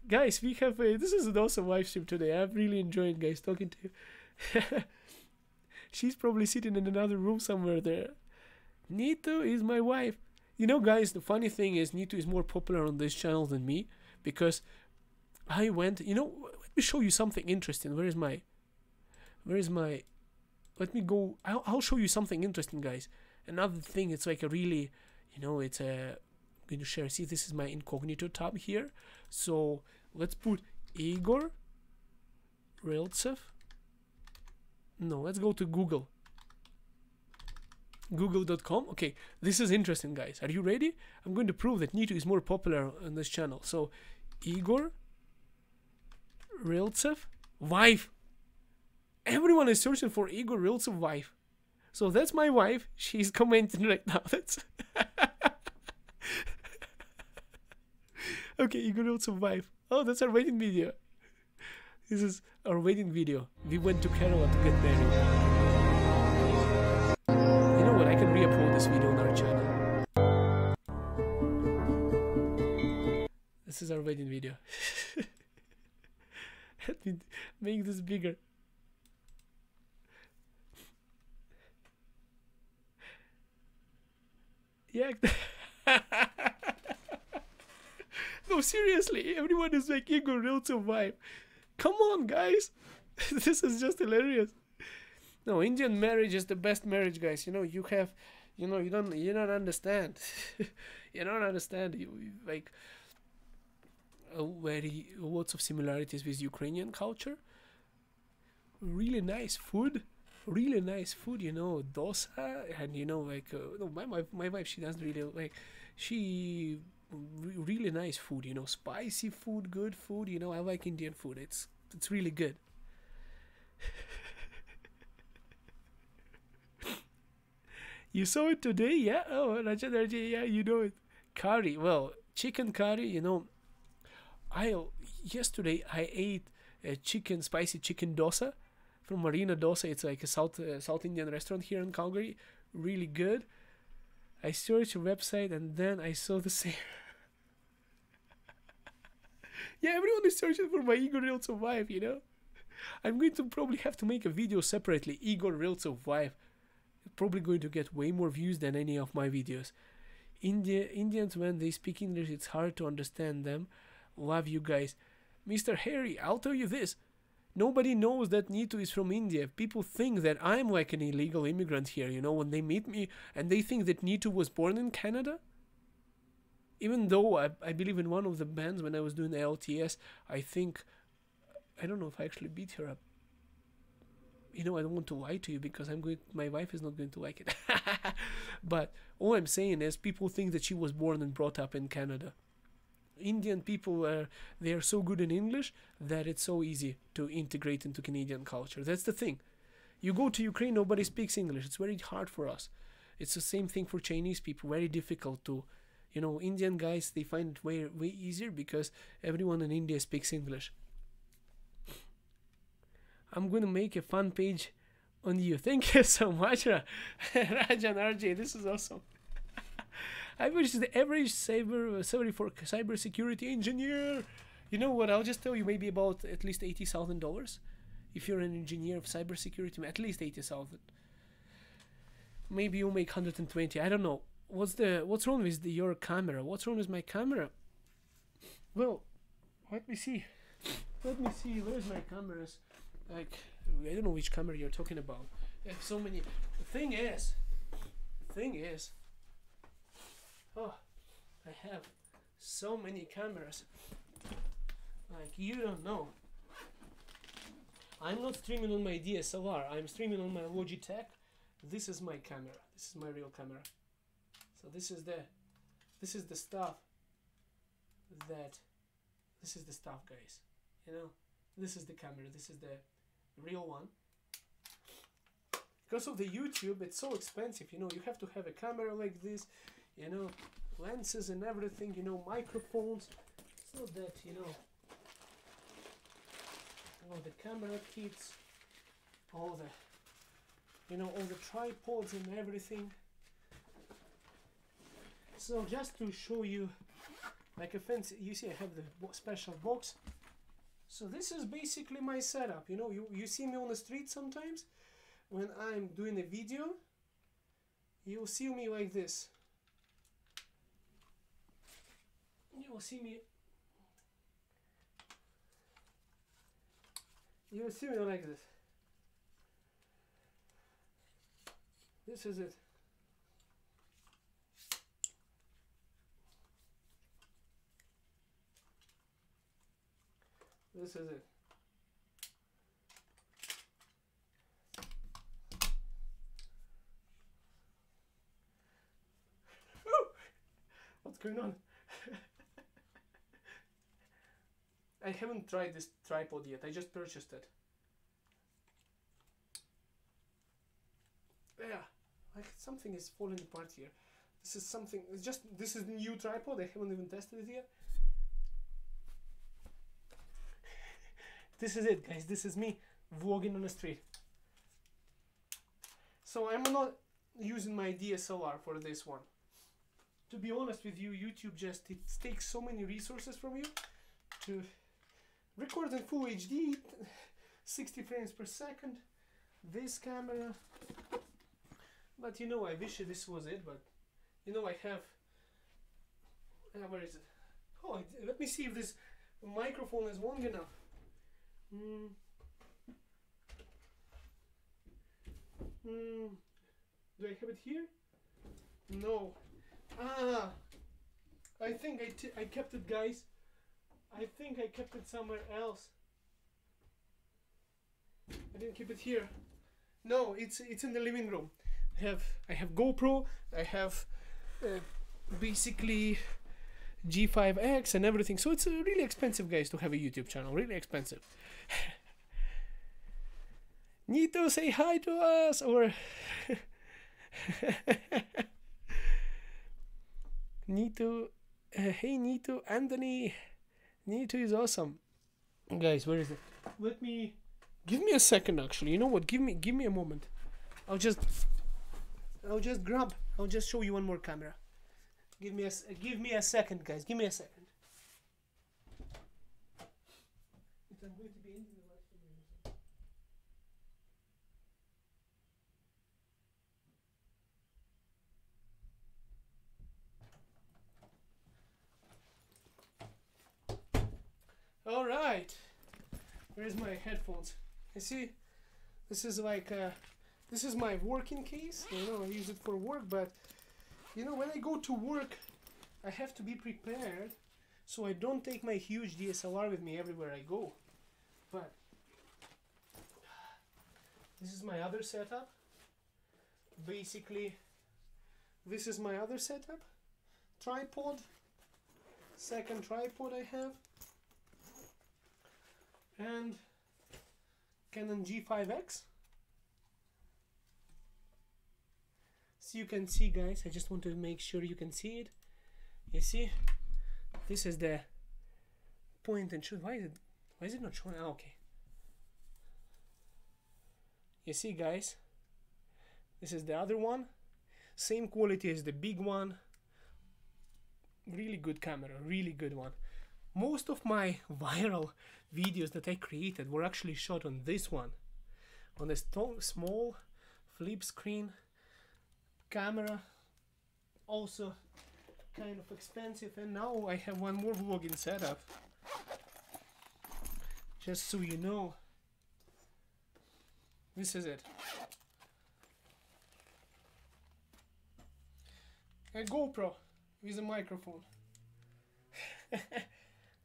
Guys, we have this is an awesome live stream today. I'm really enjoying, guys, talking to you. She's probably sitting in another room somewhere there. Nito is my wife. You know, guys, the funny thing is Nito is more popular on this channel than me, because I went, you know, let me show you something interesting. Where is my, let me go, I'll show you something interesting, guys. Another thing, it's like a really, you know, it's a, I'm going to share, see, this is my incognito tab here. So let's put Igor Ryltsev. No, let's go to Google. Google.com. Okay, this is interesting, guys. Are you ready? I'm going to prove that Nito is more popular on this channel. So, Igor Ryltsev wife. Everyone is searching for Igor Ryltsev wife. So that's my wife. She's commenting right now. That's okay. Igor Ryltsev wife. Oh, that's our wedding video. This is our wedding video. We went to Kerala to get married. You know what? I can re-upload this video on our channel. This is our wedding video. Let me make this bigger. Yeah. No, seriously. Everyone is like Igor Ryltsev wife. Come on, guys. This is just hilarious. No, Indian marriage is the best marriage, guys. You know, you have, you know, you don't understand. You don't understand. You like very lots of similarities with Ukrainian culture. Really nice food. Really nice food. You know, dosa, and you know, like no, my wife, she doesn't really like. She really nice food. You know, spicy food, good food. You know, I like Indian food. It's really good. You saw it today, yeah? Oh, Rajan, yeah, you know it. Curry, well, chicken curry, you know. Yesterday I ate a spicy chicken dosa from Marina Dosa. It's like a South Indian restaurant here in Calgary. Really good. I searched a website and then I saw the same. Yeah, everyone is searching for my Igor Ryltsev wife, you know. I'm going to probably have to make a video separately, Igor Ryltsev wife. Probably going to get way more views than any of my videos. Indians, when they speak English, it's hard to understand them. Love you guys. Mr. Harry, I'll tell you this. Nobody knows that Nito is from India. People think that I'm like an illegal immigrant here, you know, when they meet me, and they think that Nito was born in Canada. Even though I believe in one of the bands when I was doing the LTS, I think, I don't know if I actually beat her up. You know, I don't want to lie to you because my wife is not going to like it. But all I'm saying is people think that she was born and brought up in Canada. Indian people, they are so good in English that it's so easy to integrate into Canadian culture. That's the thing. You go to Ukraine, nobody speaks English. It's very hard for us. It's the same thing for Chinese people. Very difficult to, you know, Indian guys, they find it way easier because everyone in India speaks English. I'm going to make a fun page on you. Thank you so much, Rajan RJ. This is awesome. I wish the average salary for cybersecurity engineer. You know what? I'll just tell you maybe about at least $80,000. If you're an engineer of cybersecurity, at least 80,000. Maybe you make 120. I don't know. What's wrong with your camera? What's wrong with my camera? Well, let me see. Where's my cameras? Like, I don't know which camera you're talking about. I have so many. The thing is, oh, I have So many cameras. Like, you don't know. I'm not streaming on my DSLR. I'm streaming on my Logitech. This is my camera. This is my real camera. So this is the stuff guys. You know, this is the camera. This is the real one. Because of the YouTube, it's so expensive. You know, you have to have a camera like this. You know, lenses and everything. You know, microphones. So that, you know, all the camera kits, all the tripods and everything. So just to show you, like a fancy, you see I have the special box. So this is basically my setup. You know, you see me on the street sometimes when I'm doing a video. You'll see me like this. You will see me like this. This is it. This is it. What's going on? I haven't tried this tripod yet. I just purchased it. Yeah, like something is falling apart here. This is something. This is the new tripod. I haven't even tested it yet. This is it, guys. This is me vlogging on the street. So I'm not using my DSLR for this one. To be honest with you, YouTube it takes so many resources from you to record in full HD, 60 frames per second. This camera. But you know, I wish this was it. But you know, I have. Where is it? Oh, let me see if this microphone is long enough. Do I have it here? No. I think I kept it, guys. I think I kept it somewhere else. I didn't keep it here. No, it's in the living room. I have GoPro. I have basically G5X and everything. So it's really expensive, guys, to have a YouTube channel. Really expensive. Nito, say hi to us, or Nito, hey Nito, Anthony. Nito is awesome, guys. Where is it? Give me a second. Actually, you know what? Give me a moment. I'll just show you one more camera. Give me a second, guys. Give me a second. I'm going to be in the last few minutes. All right. Where's my headphones? You see, this is like this is my working case. You know, I use it for work, but you know, when I go to work, I have to be prepared, so I don't take my huge DSLR with me everywhere I go. But this is my other setup. Basically, this is my other setup. Tripod. Second tripod I have. And Canon G5X. So you can see, guys, I just want to make sure you can see it. You see, this is the point and shoot. Why is it not showing? Oh, okay. You see, guys, this is the other one. Same quality as the big one. Really good camera, really good one. Most of my viral videos that I created were actually shot on this one, on a small flip screen camera, also kind of expensive. And now I have one more vlogging setup, just so you know. This is it. A GoPro with a microphone.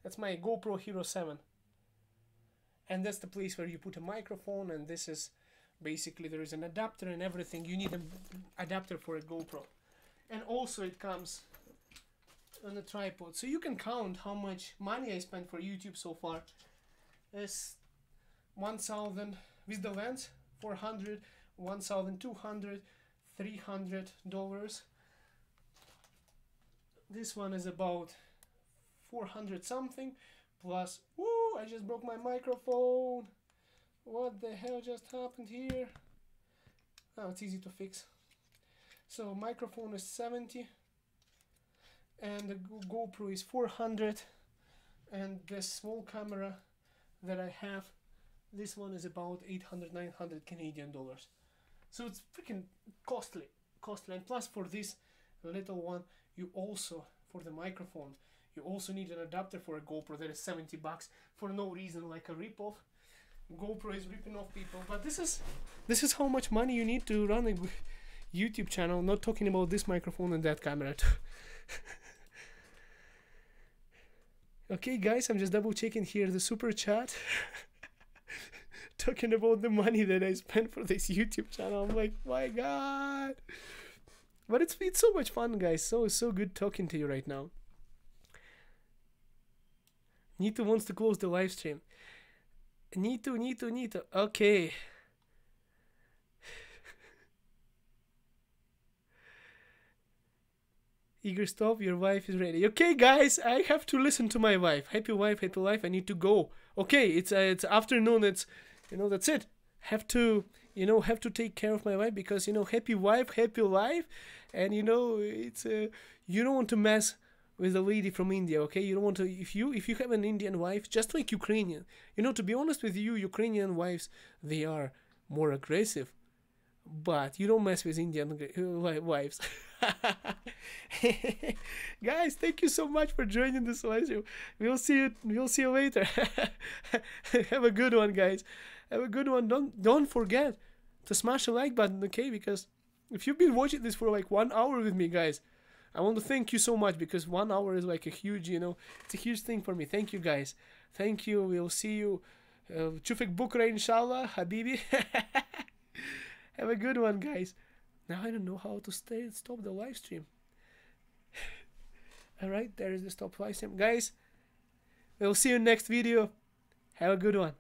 That's my GoPro Hero 7. And that's the place where you put a microphone, and this is basically, there is an adapter and everything. You need an adapter for a GoPro. And also it comes on a tripod. So you can count how much money I spent for YouTube so far. It's 1,000 with the lens, 400, 1,200, $300. This one is about 400 something plus. Woo! I just broke my microphone. What the hell just happened here? Oh, it's easy to fix. So microphone is 70 and the GoPro is 400, and this small camera that I have, this one is about 800, 900 Canadian dollars. So it's freaking costly. And plus for this little one, you also, for the microphone, you also need an adapter for a GoPro that is 70 bucks for no reason, like a rip-off. GoPro is ripping off people, but this is how much money you need to run a YouTube channel. Not talking about this microphone and that camera too. Okay guys, I'm just double checking here the super chat. Talking about the money that I spent for this YouTube channel. I'm like, my god. But it's so much fun, guys. So good talking to you right now. Nito wants to close the live stream. Nito. Okay. Igor, stop. Your wife is ready. Okay, guys, I have to listen to my wife. Happy wife, happy life. I need to go. Okay, it's afternoon. It's, that's it. Have to take care of my wife because, happy wife, happy life. And, it's, you don't want to mess with a lady from India, okay? You don't want to, if you have an Indian wife, just like Ukrainian, to be honest with you, Ukrainian wives, they are more aggressive, but you don't mess with Indian wives. Guys, thank you so much for joining this live stream. We'll see you later. Have a good one, guys. Have a good one. Don't forget to smash the like button, okay? Because if you've been watching this for like 1 hour with me, guys, I want to thank you so much, because 1 hour is like a huge, it's a huge thing for me. Thank you, guys. Thank you. We'll see you. Chufik bukra, inshallah, habibi. Have a good one, guys. Now I don't know how to stop the live stream. Alright, there is the stop live stream. Guys, we'll see you in next video. Have a good one.